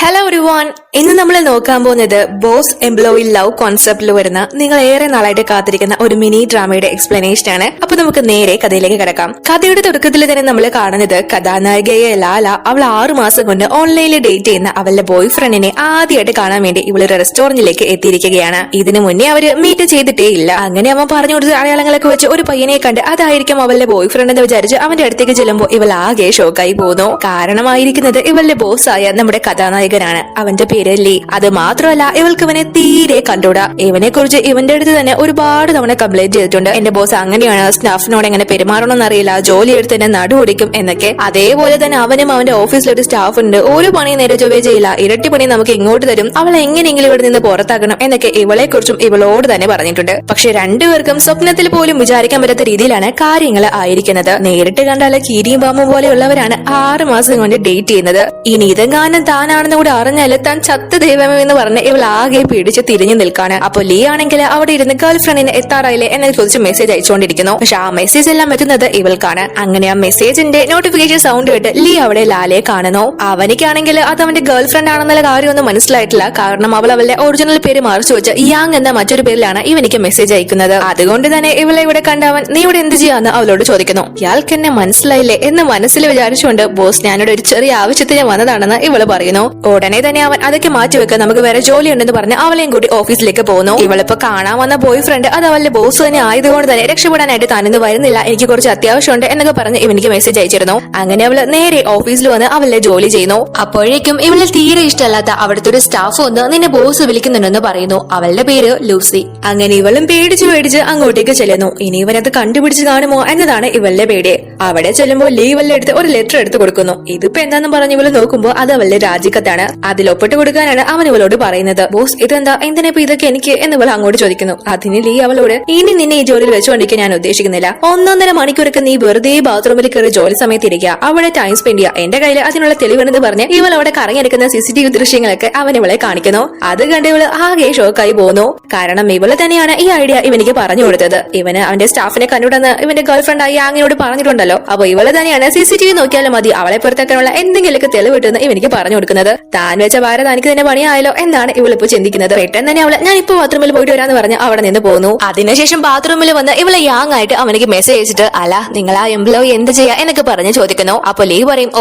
Hello everyone, ഇന്ന് നമ്മൾ നോക്കാൻ പോകുന്നത് ബോസ് എംപ്ലോയി ലവ് കോൺസെപ്റ്റിൽ വരുന്ന നിങ്ങൾ ഏറെ നാളായിട്ട് കാത്തിരിക്കുന്ന ഒരു മിനി ഡ്രാമയുടെ എക്സ്പ്ലനേഷൻ ആണ്. അപ്പൊ നമുക്ക് നേരെ കഥയിലേക്ക് കിടക്കാം. കഥയുടെ തുടക്കത്തിൽ തന്നെ നമ്മൾ കാണുന്നത് കഥാനായികയെ ലാല അവൾ 6 മാസം കൊണ്ട് ഓൺലൈനിൽ ഡേറ്റ് ചെയ്യുന്ന അവളുടെ ബോയ് ഫ്രണ്ടിനെ ആദ്യമായിട്ട് കാണാൻ വേണ്ടി ഇവളൊരു റെസ്റ്റോറന്റിലേക്ക് എത്തിയിരിക്കുകയാണ്. ഇതിനു മുന്നേ അവര് മീറ്റ് ചെയ്തിട്ടേ ഇല്ല. അങ്ങനെ അവൻ പറഞ്ഞു കൊടുത്ത അടയാളങ്ങളൊക്കെ വെച്ച് ഒരു പയ്യനെ കണ്ട് അതായിരിക്കും അവളുടെ ബോയ് ഫ്രണ്ട് എന്ന് വിചാരിച്ച് അവന്റെ അടുത്തേക്ക് ചെല്ലുമ്പോൾ ഇവൾ ആകെ ഷോക്കായി പോകുന്നു. കാരണമായിരിക്കുന്നത് ഇവളുടെ ബോസ് ആയ നമ്മുടെ കഥാനായിക ാണ്. അവന്റെ പേര് ലീ. അത് മാത്രമല്ല ഇവൾക്ക് ഇവനെ തീരെ കണ്ടൂടാ. ഇവനെ കുറിച്ച് ഇവന്റെ അടുത്ത് തന്നെ ഒരുപാട് തവണ കംപ്ലൈന്റ് ചെയ്തിട്ടുണ്ട്. എന്റെ ബോസ് അങ്ങനെയാണ്, സ്റ്റാഫിനോട് എങ്ങനെ പെരുമാറണമെന്ന് അറിയില്ല, ജോലി എടുത്ത് തന്നെ നടുപിടിക്കും എന്നൊക്കെ. അതേപോലെ തന്നെ അവനും അവന്റെ ഓഫീസിലൊരു സ്റ്റാഫ് ഉണ്ട്, ഒരു പണി നേരെ ചൊവ്വേ ചെയ്യില്ല, ഇരട്ടി പണി നമുക്ക് ഇങ്ങോട്ട് തരും, അവളെ എങ്ങനെയെങ്കിലും ഇവിടെ നിന്ന് പുറത്താക്കണം എന്നൊക്കെ ഇവളെ കുറിച്ചും ഇവളോട് തന്നെ പറഞ്ഞിട്ടുണ്ട്. പക്ഷെ രണ്ടുപേർക്കും സ്വപ്നത്തിൽ പോലും വിചാരിക്കാൻ പറ്റാത്ത രീതിയിലാണ് കാര്യങ്ങൾ ആയിരിക്കുന്നത്. നേരിട്ട് കണ്ടാല് കീരിയും പാമ്പും പോലെയുള്ളവരാണ് 6 മാസം കൊണ്ട് ഡേറ്റ് ചെയ്യുന്നത്. ഇനി ഇതെങ്ങാനും താനാണെന്ന് കൂടെ അറിഞ്ഞാല് താൻ ചത്ത ദൈവമേ എന്ന് പറഞ്ഞ് ഇവൾ ആകെ പിടിച്ച് തിരിഞ്ഞു നിൽക്കാണ്. അപ്പൊ ലീ ആണെങ്കിൽ അവിടെ ഇരുന്ന് ഗേൾ ഫ്രണ്ടിന് എത്താറായില്ലേ എന്ന് ചോദിച്ച് മെസ്സേജ് അയച്ചുകൊണ്ടിരിക്കുന്നു. പക്ഷെ ആ മെസ്സേജ് എല്ലാം എത്തുന്നത് ഇവൾക്കാണ്. അങ്ങനെ ആ മെസ്സേജിന്റെ നോട്ടിഫിക്കേഷൻ സൗണ്ട് കേട്ട് ലീ അവിടെ ലാലയെ കാണുന്നു. അവനിക്കാണെങ്കിൽ അത് അവന്റെ ഗേൾ ഫ്രണ്ട് ആണെന്നുള്ള കാര്യമൊന്നും മനസ്സിലായിട്ടില്ല. കാരണം അവൾ അവളുടെ ഒറിജിനൽ പേര് മറിച്ചു വെച്ച് യാങ് എന്ന മറ്റൊരു പേരിലാണ് ഇവനിക്ക് മെസ്സേജ് അയക്കുന്നത്. അതുകൊണ്ട് തന്നെ ഇവളെ ഇവിടെ കണ്ടവൻ നീ ഇവിടെ എന്ത് ചെയ്യാന്ന് അവളോട് ചോദിക്കുന്നു. ഇയാൾക്ക് എന്നെ മനസ്സിലായില്ലേ എന്ന് മനസ്സിൽ വിചാരിച്ചുകൊണ്ട് ബോസ് ഞാനോട് ഒരു ചെറിയ ആവശ്യത്തിന് വന്നതാണെന്ന് ഇവള് പറയുന്നു. ഉടനെ തന്നെ അവൻ അതൊക്കെ മാറ്റിവെക്കാൻ നമുക്ക് വേറെ ജോലി ഉണ്ടെന്ന് പറഞ്ഞ് അവളെയും കൂടി ഓഫീസിലേക്ക് പോകുന്നു. ഇവളിപ്പോ കാണാൻ വന്ന ബോയ് ഫ്രണ്ട് അത് അവളുടെ ബോസ് തന്നെ ആയതുകൊണ്ട് തന്നെ രക്ഷപ്പെടാനായിട്ട് താനിന്ന് വരുന്നില്ല, എനിക്ക് കുറച്ച് അത്യാവശ്യമുണ്ട് എന്നൊക്കെ പറഞ്ഞ് ഇവനിക്ക് മെസ്സേജ് അയച്ചിരുന്നു. അങ്ങനെ അവള് നേരെ ഓഫീസിൽ വന്ന് അവളുടെ ജോലി ചെയ്യുന്നു. അപ്പോഴേക്കും ഇവളെ തീരെ ഇഷ്ടമല്ലാത്ത അവിടുത്തെ ഒരു സ്റ്റാഫ് വന്ന് നിന്നെ ബോസ് വിളിക്കുന്നുണ്ടെന്ന് പറയുന്നു. അവളുടെ പേര് ലൂസി. അങ്ങനെ ഇവളും പേടിച്ച് അങ്ങോട്ടേക്ക് ചെല്ലുന്നു. ഇനി ഇവനത് കണ്ടുപിടിച്ച് കാണുമോ എന്നതാണ് ഇവളുടെ പേടി. അവിടെ ചെല്ലുമ്പോൾ ലീ ഇവളുടെ അടുത്ത് ഒരു ലെറ്റർ എടുത്ത് കൊടുക്കുന്നു. ഇതിപ്പോ എന്താന്ന് പറഞ്ഞ് ഇവള് നോക്കുമ്പോൾ അത് അവളുടെ രാജിക്കത്താണ്. അതിൽ ഒപ്പിട്ട് കൊടുക്കാനാണ് അവൻ ഇവളോട് പറയുന്നത്. ബോസ് ഇതെന്താ, എന്തിനാ ഇതൊക്കെ എനിക്ക് എന്ന് ഇവൾ അങ്ങോട്ട് ചോദിക്കുന്നു. അതിന് ലീ അവളോട് ഇനി നിന്നെ ഈ ജോലിയിൽ വെച്ചുകൊണ്ടിരിക്കാൻ ഞാൻ ഉദ്ദേശിക്കുന്നില്ല. 1.5 മണിക്കൂറൊക്കെ നീ വെറുതെ ബാത്റൂമിൽ കയറി ജോലി സമയത്ത് ഇരിക്കുക, അവിടെ ടൈം സ്പെൻഡ് ചെയ്യുക, എന്റെ കയ്യിൽ അതിനുള്ള തെളിവെന്ന് പറഞ്ഞ് ഇവൾ അവിടെ കറങ്ങിയെടുക്കുന്ന CCTV ദൃശ്യങ്ങളൊക്കെ അവൻ ഇവളെ കാണിക്കുന്നു. അത് കണ്ട് ഇവള് ആകെ ഷോക്കായി പോകുന്നു. കാരണം ഇവള് തന്നെയാണ് ഈ ഐഡിയ ഇവനിക്ക് പറഞ്ഞു കൊടുത്തത്. ഇവന് അവന്റെ സ്റ്റാഫിനെ കണ്ടുണ്ടെന്ന് ഇവന്റെ ഗേൾ ഫ്രണ്ട് ആയി അങ്ങനോട് പറഞ്ഞിട്ടുണ്ടല്ലോ. അപ്പൊ ഇവള് തന്നെയാണ് CCTV നോക്കിയാലും മതി അവളെ പുറത്താക്കാനുള്ള എന്തെങ്കിലുമൊക്കെ തെളിവിട്ടെന്ന് ഇവനിക്ക് പറഞ്ഞു കൊടുക്കുന്നത്. താൻ വെച്ച ഭാരം തനിക്ക് തന്നെ പണിയായല്ലോ എന്നാണ് ഇവളിപ്പോ ചിന്തിക്കുന്നത്. പെട്ടെന്ന് തന്നെ അവള് ഞാൻ ഇപ്പൊ ബാത്റൂമിൽ പോയിട്ട് വരാന്ന് പറഞ്ഞ് അവിടെ നിന്ന് പോകുന്നു. അതിനുശേഷം ബാത്റൂമിൽ വന്ന് ഇവളെ യാങ് ആയിട്ട് അവനിക്ക് മെസ്സേജ് അയച്ചിട്ട് അല്ല നിങ്ങൾ ആ എംപ്ലോയി എന്ത് ചെയ്യാ എന്നൊക്കെ പറഞ്ഞ് ചോദിക്കുന്നു. അപ്പൊ ലീ പറയും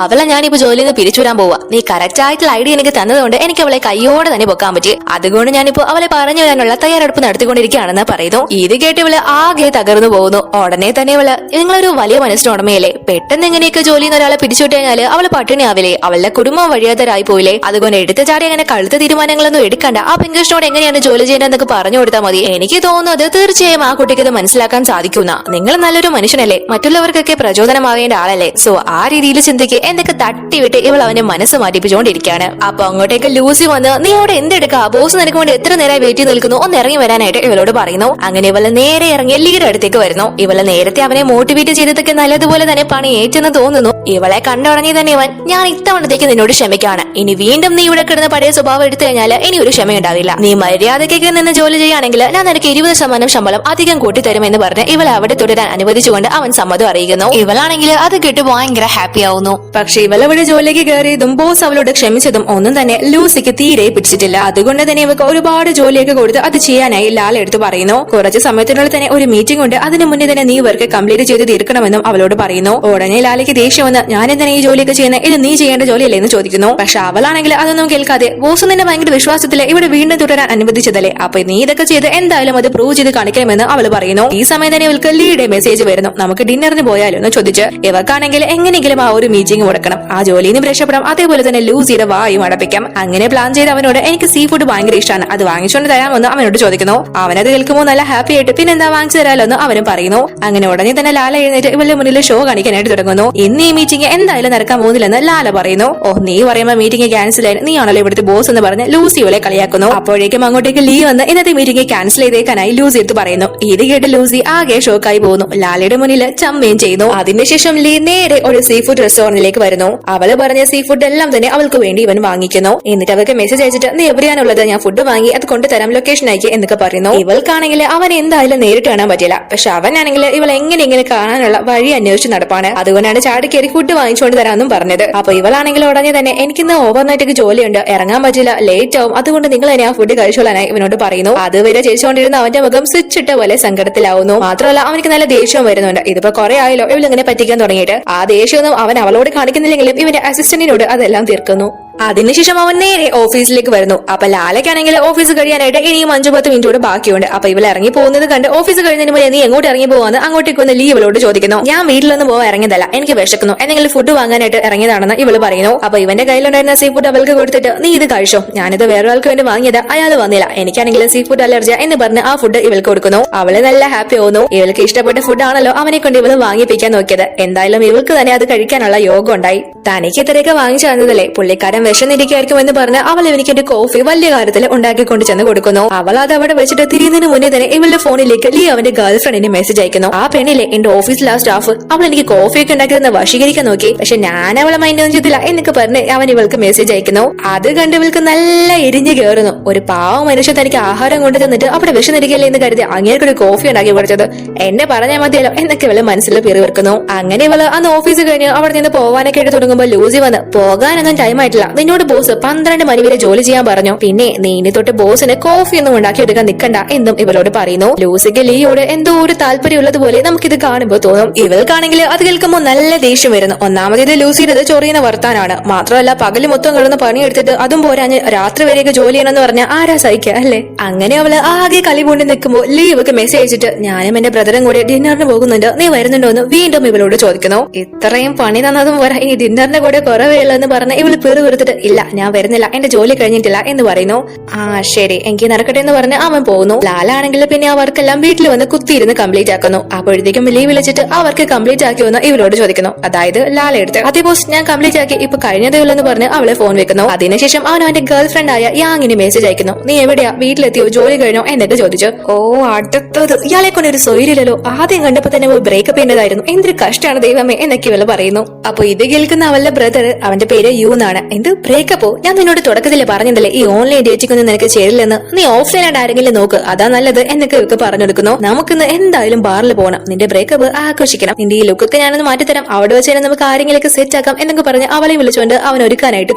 അവളെ ഞാനിപ്പോ ജോലിയിൽ നിന്ന് പിരിച്ചുവിടാൻ പോവാ, നീ കറക്റ്റ് ആയിട്ടുള്ള ഐഡിയ എനിക്ക് തന്നതുകൊണ്ട് എനിക്ക് അവളെ കയ്യോടെ തന്നെ പൊക്കാൻ പറ്റി, അതുകൊണ്ട് ഞാനിപ്പോ അവളെ പറഞ്ഞു വരാനുള്ള തയ്യാറെടുപ്പ് നടത്തിക്കൊണ്ടിരിക്കുകയാണെന്ന് പറയുന്നു. ഇത് കേട്ട് ഇവള് ആകെ തകർന്നു പോകുന്നു. ഉടനെ തന്നെ ഇവള് നിങ്ങളൊരു വലിയ മനസ്സിനുടമയല്ലേ, പെട്ടെന്ന് എങ്ങനെയൊക്കെ ജോലിയിൽ നിന്ന് ഒരാളെ പിടിച്ചുവിട്ട് കഴിഞ്ഞാല് അവള് പട്ടിണിയാവില്ലേ, അവളുടെ കുടുംബം വഴിയാതരായി പോയില്ലേ, അതുകൊണ്ട് എടുത്ത ചാടി അങ്ങനെ കഴുത്ത തീരുമാനങ്ങളൊന്നും എടുക്കണ്ട, ആ പെൺകൃഷ്ണനോട് എങ്ങനെയാണ് ജോലി ചെയ്യേണ്ടതെന്നൊക്കെ പറഞ്ഞു കൊടുത്താൽ മതി. എനിക്ക് തോന്നുന്നത് തീർച്ചയായും ആ കുട്ടിക്ക് ഇത് മനസ്സിലാക്കാൻ സാധിക്കുന്ന. നിങ്ങൾ നല്ലൊരു മനുഷ്യനല്ലേ, മറ്റുള്ളവർക്കൊക്കെ പ്രചോദനമാകേണ്ട ആളല്ലേ, സോ ആ രീതിയിൽ ചിന്തിക്ക് എന്നൊക്കെ തട്ടിവിട്ട് ഇവൾ അവന്റെ മനസ്സ് മാറ്റിപ്പിച്ചുകൊണ്ടിരിക്കുകയാണ്. അപ്പൊ അങ്ങോട്ടേക്ക് ലൂസി വന്ന് നീ അവിടെ എന്തെടുക്കാ, ബോസ് നിനക്ക് വേണ്ടി എത്ര നേരം വെയിറ്റ് നിൽക്കുന്നു, ഒന്ന് ഇറങ്ങി വരാനായിട്ട് ഇവളോട് പറയുന്നു. അങ്ങനെ ഇവള് നേരെ ഇറങ്ങി ലീയുടെ അടുത്തേക്ക് വരുന്നു. ഇവള് നേരത്തെ അവനെ മോട്ടിവേറ്റ് ചെയ്തതൊക്കെ നല്ലതുപോലെ തന്നെ പണി ഏറ്റെന്ന് തോന്നുന്നു. ഇവളെ കണ്ടുടങ്ങി തന്നെ ഇവൻ ഞാൻ ഇത്തവണത്തേക്ക് നിന്നോട് ക്ഷമിക്കാണ്, ഇനി വീണ്ടും നീ ഇവിടെ കിടന്ന പഴയ സ്വഭാവം എടുത്തു കഴിഞ്ഞാൽ ഇനി ഒരു ക്ഷമയുണ്ടാവില്ല, നീ മര്യാദയ്ക്കൊക്കെ നിന്ന് ജോലി ചെയ്യുകയാണെങ്കിൽ ഞാൻ നിനക്ക് 20% ശമ്പളം അധികം കൂട്ടിത്തരുമെന്ന് പറഞ്ഞ് ഇവളെ അവിടെ തുടരാൻ അനുവദിച്ചുകൊണ്ട് അവൻ സമ്മതം അറിയിക്കുന്നു. ഇവളാണെങ്കിൽ അത് കേട്ട് ഭയങ്കര ഹാപ്പി ആവുന്നു. പക്ഷെ ഇവളവിടെ ജോലിക്ക് കയറിയതും ബോസ് അവളോട് ക്ഷമിച്ചതും ഒന്നും തന്നെ ലൂസിക്ക് തീരെ പിടിച്ചിട്ടില്ല. അതുകൊണ്ട് തന്നെ ഇവക്ക് ഒരുപാട് ജോലിയൊക്കെ കൊടുത്ത് അത് ചെയ്യാനായി ലാൽ എടുത്ത് പറയുന്നു. കുറച്ച് സമയത്തിനുള്ളിൽ തന്നെ ഒരു മീറ്റിംഗ് ഉണ്ട്, അതിന് മുന്നേ തന്നെ നീ വർക്ക് കംപ്ലീറ്റ് ചെയ്ത് തീർക്കണമെന്നും അവളോട് പറയുന്നു. ഉടനെ ലാലയ്ക്ക് ദേഷ്യം വന്ന് ഞാൻ എന്തിനാ ഈ ജോലിയൊക്കെ ചെയ്യുന്നത്, ഇത് നീ ചെയ്യേണ്ട ജോലിയല്ലേ എന്ന് ചോദിക്കുന്നു. പക്ഷെ അവളാണെങ്കിൽ അതൊന്നും കേൾക്കാതെ ബോസ് തന്നെ ഭയങ്കര വിശ്വാസത്തില് ഇവിടെ വീണ്ടും തുടരാൻ അനുവദിച്ചതല്ലേ, അപ്പൊ നീ ഇതൊക്കെ ചെയ്ത് എന്തായാലും അത് പ്രൂവ് ചെയ്ത് കാണിക്കണമെന്ന് അവള് പറയുന്നു. ഈ സമയം തന്നെ ഇവൾക്ക് ലീയുടെ മെസ്സേജ് വരുന്നു, നമുക്ക് ഡിന്നറിന് പോയാലോ എന്ന് ചോദിച്ച്. ഇവക്കാണെങ്കിൽ എങ്ങനെയെങ്കിലും ആ ഒരു മീറ്റിംഗ് മുടക്കണം, ആ ജോലിയിൽ നിന്ന് രക്ഷപ്പെടാം, അതേപോലെ തന്നെ ലൂസിയുടെ വായും അടപ്പിക്കാം. അങ്ങനെ പ്ലാൻ ചെയ്ത് അവനോട് എനിക്ക് സീ ഫുഡ് ഭയങ്കര ഇഷ്ടമാണ്, അത് വാങ്ങിച്ചുകൊണ്ട് തരാമെന്ന് അവനോട് ചോദിക്കുന്നു. അവനത് കേൾക്കുമ്പോൾ നല്ല ഹാപ്പി ആയിട്ട് പിന്നെ എന്താ വാങ്ങിച്ചു തരാമല്ലോ എന്ന് അവനും പറയുന്നു. അങ്ങനെ ഉടനെ തന്നെ ലാല എഴുന്നേറ്റ് ഇവളുടെ മുന്നിൽ ഷോ കാണിക്കാനായിട്ട് തുടങ്ങുന്നു. ഇന്ന് ഈ മീറ്റിംഗ് എന്തായാലും നടക്കാൻ പോകുന്നില്ലെന്ന് ലാല പറയുന്നു. നീ പറയുമ്പോ മീറ്റിംഗ് ക്യാൻസൽ ആയി, നീ ആണല്ലോ ഇവിടുത്തെ ബോസ് എന്ന് പറഞ്ഞ് ലൂസി ഇവളെ കളിയാക്കുന്നു. അപ്പോഴേക്കും അങ്ങോട്ടേക്ക് ലീ വന്ന് ഇന്നത്തെ മീറ്റിംഗ് ക്യാൻസൽ ചെയ്തേക്കാനായി ലൂസി എടുത്ത് പറയുന്നു. ഇത് കേട്ട് ലൂസി ആകെ ഷോക്കായി പോകുന്നു. ലാലയുടെ മുന്നിൽ ചമ്മയും ചെയ്യുന്നു. അതിനുശേഷം ലീ നേരെ ഒരു സീ ഫുഡ് റെസ്റ്റോറന്റിലേക്ക് വരുന്നു. അവള് പറഞ്ഞ സീ ഫുഡ് എല്ലാം തന്നെ അവൾക്ക് വേണ്ടി ഇവൻ വാങ്ങിക്കുന്നു. എന്നിട്ട് അവർക്ക് മെസ്സേജ് അയച്ചിട്ട് നീ എവിടെയാണുള്ളത്, ഞാൻ ഫുഡ് വാങ്ങി അത് കൊണ്ടുതരാം, ലൊക്കേഷൻ അയക്കി എന്നൊക്കെ പറയുന്നു. ഇവൾക്കാണെങ്കിൽ അവൻ എന്തായാലും നേരിട്ട് കാണാൻ പറ്റില്ല. പക്ഷെ അവനാണെങ്കിൽ ഇവൾ എങ്ങനെ കാണാൻ പോകാനുള്ള വഴി അന്വേഷിച്ച് നടപ്പാണ്. അതുകൊണ്ടാണ് ചാടി കയറി ഫുഡ് വാങ്ങിച്ചുകൊണ്ട് തരാമെന്നും പറഞ്ഞത്. അപ്പൊ ഇവളാണെങ്കിൽ ഉടനെ തന്നെ എനിക്കിന്ന് ഓവർനൈറ്റ് ജോലിയുണ്ട്, ഇറങ്ങാൻ പറ്റില്ല, ലേറ്റ് ആവും, അതുകൊണ്ട് നിങ്ങൾ തന്നെ ആ ഫുഡ് കഴിച്ചോളാനായി ഇവനോട് പറയുന്നു. അതുവരെ ചേച്ചുകൊണ്ടിരുന്ന അവന്റെ മുഖം സ്വിച്ച് ഇട്ട പോലെ സങ്കടത്തിലാവുന്നു. മാത്രമല്ല അവനിക്ക് നല്ല ദേഷ്യവും വരുന്നുണ്ട്. ഇതിപ്പോ കുറെ ആയല്ലോ ഇവളിങ്ങനെ പറ്റിക്കാൻ തുടങ്ങിയിട്ട്. ആ ദേഷ്യമൊന്നും അവൻ അവളോട് കാണിക്കുന്നില്ലെങ്കിലും ഇവന്റെ അസിസ്റ്റന്റിനോട് അതെല്ലാം തീർക്കുന്നു. അതിനുശേഷം അവൻ നേരെ ഓഫീസിലേക്ക് വരുന്നു. അപ്പൊ ലാലയ്ക്കാണെങ്കിൽ ഓഫീസ് കഴിയാനായിട്ട് ഇനിയും 5-10 മിനിറ്റ് കൂടെ ബാക്കിയുണ്ട്. അപ്പൊ ഇവൾ ഇറങ്ങി പോകുന്നത് കണ്ട് ഓഫീസ് കഴിഞ്ഞതിന് മുന്നേ നീ എങ്ങോട്ട് ഇറങ്ങി പോവാന്ന് അങ്ങോട്ടേക്ക് ഒന്ന് ലീവളോട് ചോദിക്കുന്നു. ഞാൻ വീട്ടിലൊന്നും പോവാൻ ഇറങ്ങിയതല്ല, എനിക്ക് വിശക്കുന്നു, എന്തെങ്കിലും ഫുഡ് വാങ്ങാനായിട്ട് ഇറങ്ങിയതാണെന്ന് ഇവള് പറയുന്നു. അപ്പൊ ഇവന്റെ കയ്യിലുണ്ടായിരുന്ന സീ ഫുഡ് അവൾക്ക് കൊടുത്തിട്ട് നീ ഇത് കഴിച്ചോ, ഞാനിത് വേറൊരാൾക്ക് വേണ്ടി വാങ്ങിയത്, അയാൾ വന്നില്ല, എനിക്കാണെങ്കിൽ സീ ഫുഡ് അലർജിയ എന്ന് പറഞ്ഞ് ആ ഫുഡ് ഇവൾക്ക് കൊടുക്കുന്നു. അവള് നല്ല ഹാപ്പി ആവുന്നു. ഇവൾക്ക് ഇഷ്ടപ്പെട്ട ഫുഡ് ആണല്ലോ അവനെ കൊണ്ട് ഇവള് വാങ്ങിപ്പിക്കാൻ നോക്കിയത്. എന്തായാലും ഇവൾക്ക് തന്നെ അത് കഴിക്കാനുള്ള യോഗം ഉണ്ടായി. തനിക്ക് ഇത്രയൊക്കെ വാങ്ങിച്ചു തന്നതല്ലേ, പുള്ളിക്കാരൻ വിശന്നിരിക്കായിരിക്കും എന്ന് പറഞ്ഞ് അവൾ എനിക്ക് എന്റെ കോഫി വലിയ കാര്യത്തിൽ ഉണ്ടാക്കിക്കൊണ്ട് ചെന്ന് കൊടുക്കുന്നു. അവൾ അത് അവിടെ വെച്ചിട്ട് തിരിയുന്നതിന് മുന്നേ തന്നെ ഇവളുടെ ഫോണിലേക്ക് ലീ അവന്റെ ഗേൾ ഫ്രണ്ടിന് മെസ്സേജ് അയക്കുന്നു. ആ പെണ്ണിലെ എന്റെ ഓഫീസിലെ ആ സ്റ്റാഫ് അവൾ എനിക്ക് കോഫിയൊക്കെ ഉണ്ടാക്കിയിരുന്ന വശീകരിക്കാൻ നോക്കി, പക്ഷെ ഞാൻ അവളെ മൈൻഡ് ഒന്നും ചെയ്തില്ല എന്നൊക്കെ പറഞ്ഞ് അവൻ ഇവൾക്ക് മെസ്സേജ് അയക്കുന്നു. അത് കണ്ട് ഇവൾക്ക് നല്ല എരിഞ്ഞു കയറുന്നു. ഒരു പാവ മനുഷ്യൻ തനിക്ക് ആഹാരം കൊണ്ട് തന്നിട്ട് അവിടെ വിശന്നിരിക്കല്ലേ എന്ന് കരുതി അങ്ങേക്കൊരു കോഫി ഉണ്ടാക്കി കൊടുത്തത് എന്നെ പറഞ്ഞാൽ മതിയല്ലോ എന്നൊക്കെ ഇവള് മനസ്സിൽ പേറി വെക്കുന്നു. അങ്ങനെ ഇവള് അന്ന് ഓഫീസ് കഴിഞ്ഞ് അവിടെ നിന്ന് പോവാനൊക്കെ ആയിട്ട് തുടങ്ങുമ്പോൾ ലൂസി വന്ന് പോകാനൊന്നും ടൈം ആയിട്ടില്ല, നിന്നോട് ബോസ് 12 മണി വരെ ജോലി ചെയ്യാൻ പറഞ്ഞു, പിന്നെ നീ ഇനി തൊട്ട് ബോസിന് കോഫി ഒന്നും ഉണ്ടാക്കിയെടുക്കാൻ നിൽക്കണ്ട എന്നും ഇവളോട് പറയുന്നു. ലൂസിക്ക് ലീയോട് എന്തോ ഒരു താല്പര്യമുള്ളതുപോലെ നമുക്കിത് കാണുമ്പോൾ തോന്നും. ഇവൾക്കാണെങ്കിൽ അത് കേൾക്കുമ്പോൾ നല്ല ദേഷ്യം വരുന്നു. ഒന്നാമത് ലൂസിയുടെ ചൊറിയുന്ന വർത്താനാണ്. മാത്രമല്ല പകല് മൊത്തം കിടന്ന് പണിയെടുത്തിട്ട് അതും പോരാഞ്ഞ് രാത്രി വരെയൊക്കെ ജോലി ചെയ്യണമെന്ന് പറഞ്ഞാൽ ആരാ സഹിക്കുക അല്ലേ. അങ്ങനെ അവള് ആകെ കളി കൊണ്ട് നിൽക്കുമ്പോൾ ലീ ഇവക്ക് മെസ്സേജ് അയച്ചിട്ട് ഞാനും എന്റെ ബ്രദറും കൂടെ ഡിന്നറിന് പോകുന്നുണ്ട്, നീ വരുന്നുണ്ടോ എന്ന് വീണ്ടും ഇവളോട് ചോദിക്കുന്നു. ഇത്രയും പണി തന്നതും പോരാ ഈ ഡിന്നറിന്റെ കൂടെ കുറവേ ഉള്ളൂ എന്ന് പറഞ്ഞ് ഇവള് പെറുപെടുത്തിട്ട് ഇല്ല ഞാൻ വരുന്നില്ല, എന്റെ ജോലി കഴിഞ്ഞിട്ടില്ല എന്ന് പറയുന്നു. ആ ശരി എനിക്ക് നടക്കട്ടെ എന്ന് പറഞ്ഞ് അവൻ പോകുന്നു. ലാലാണെങ്കിൽ പിന്നെ ആ വർക്കെല്ലാം വീട്ടിൽ വന്ന് കുത്തിയിരുന്ന് കംപ്ലീറ്റ് ആക്കുന്നു. അപ്പോഴത്തേക്കും ലീവ് വിളിച്ചിട്ട് ആ വർക്ക് കംപ്ലീറ്റ് ആക്കി വന്ന് ഇവരോട് ചോദിക്കുന്നു. അതായത് ലാല എടുത്ത് അതേ ബോസ് ഞാൻ കംപ്ലീറ്റ് ആക്കി, ഇപ്പൊ കഴിഞ്ഞതേ ഉള്ളൂ എന്ന് പറഞ്ഞ് അവളെ ഫോൺ വെക്കുന്നു. അതിനുശേഷം അവൻ അവന്റെ ഗേൾ ഫ്രണ്ട് ആയ യാങ്ങിന് മെസ്സേജ് അയക്കുന്നു. നീ എവിടെയാ, വീട്ടിലെത്തിയോ, ജോലി കഴിഞ്ഞോ എന്നൊക്കെ ചോദിച്ചു. ഓ അടുത്തത് ഇയാളെ കൊണ്ട് ഒരു സ്വൈര്യല്ലോ, ആദ്യം കണ്ടപ്പോ തന്നെ ബ്രേക്കപ്പ് ചെയ്യേണ്ടതായിരുന്നു, എന്തൊരു കഷ്ടമാണ് ദൈവമേ എന്നൊക്കെ ഇവള് പറയുന്നു. അപ്പൊ ഇത് കേൾക്കുന്ന അവളുടെ ബ്രദർ, അവന്റെ പേര് യു എന്നാണ്. എന്ത് ബ്രേക്കപ്പോ, ഞാൻ നിന്നോട് തുടക്കത്തില് പറഞ്ഞതല്ലേ ഈ ഓൺലൈൻ ഡേറ്റിംഗ് ഒന്നും നിനക്ക് ചേരില്ലെന്ന്, നീ ഓഫ്ലൈൻ ആയിട്ട് ആരെങ്കിലും നോക്ക്, അതാ നല്ലത് എന്നൊക്കെ ഇവക്ക് പറഞ്ഞെടുക്കുന്നു. നമുക്കിന്ന് എന്തായാലും ബാറിൽ പോകണം, നിന്റെ ബ്രേക്കപ്പ് ആഘോഷിക്കണം, നിന്റെ ഈ ലുക്കൊക്കെ ഞാനൊന്ന് മാറ്റിത്തരാം, അവിടെ വെച്ച് തന്നെ നമുക്ക് ആരെങ്കിലൊക്കെ സെറ്റ് ആക്കാം എന്നൊക്കെ പറഞ്ഞ് അവളെ വിളിച്ചുകൊണ്ട് അവൻ ഒരുക്കാനായിട്ട്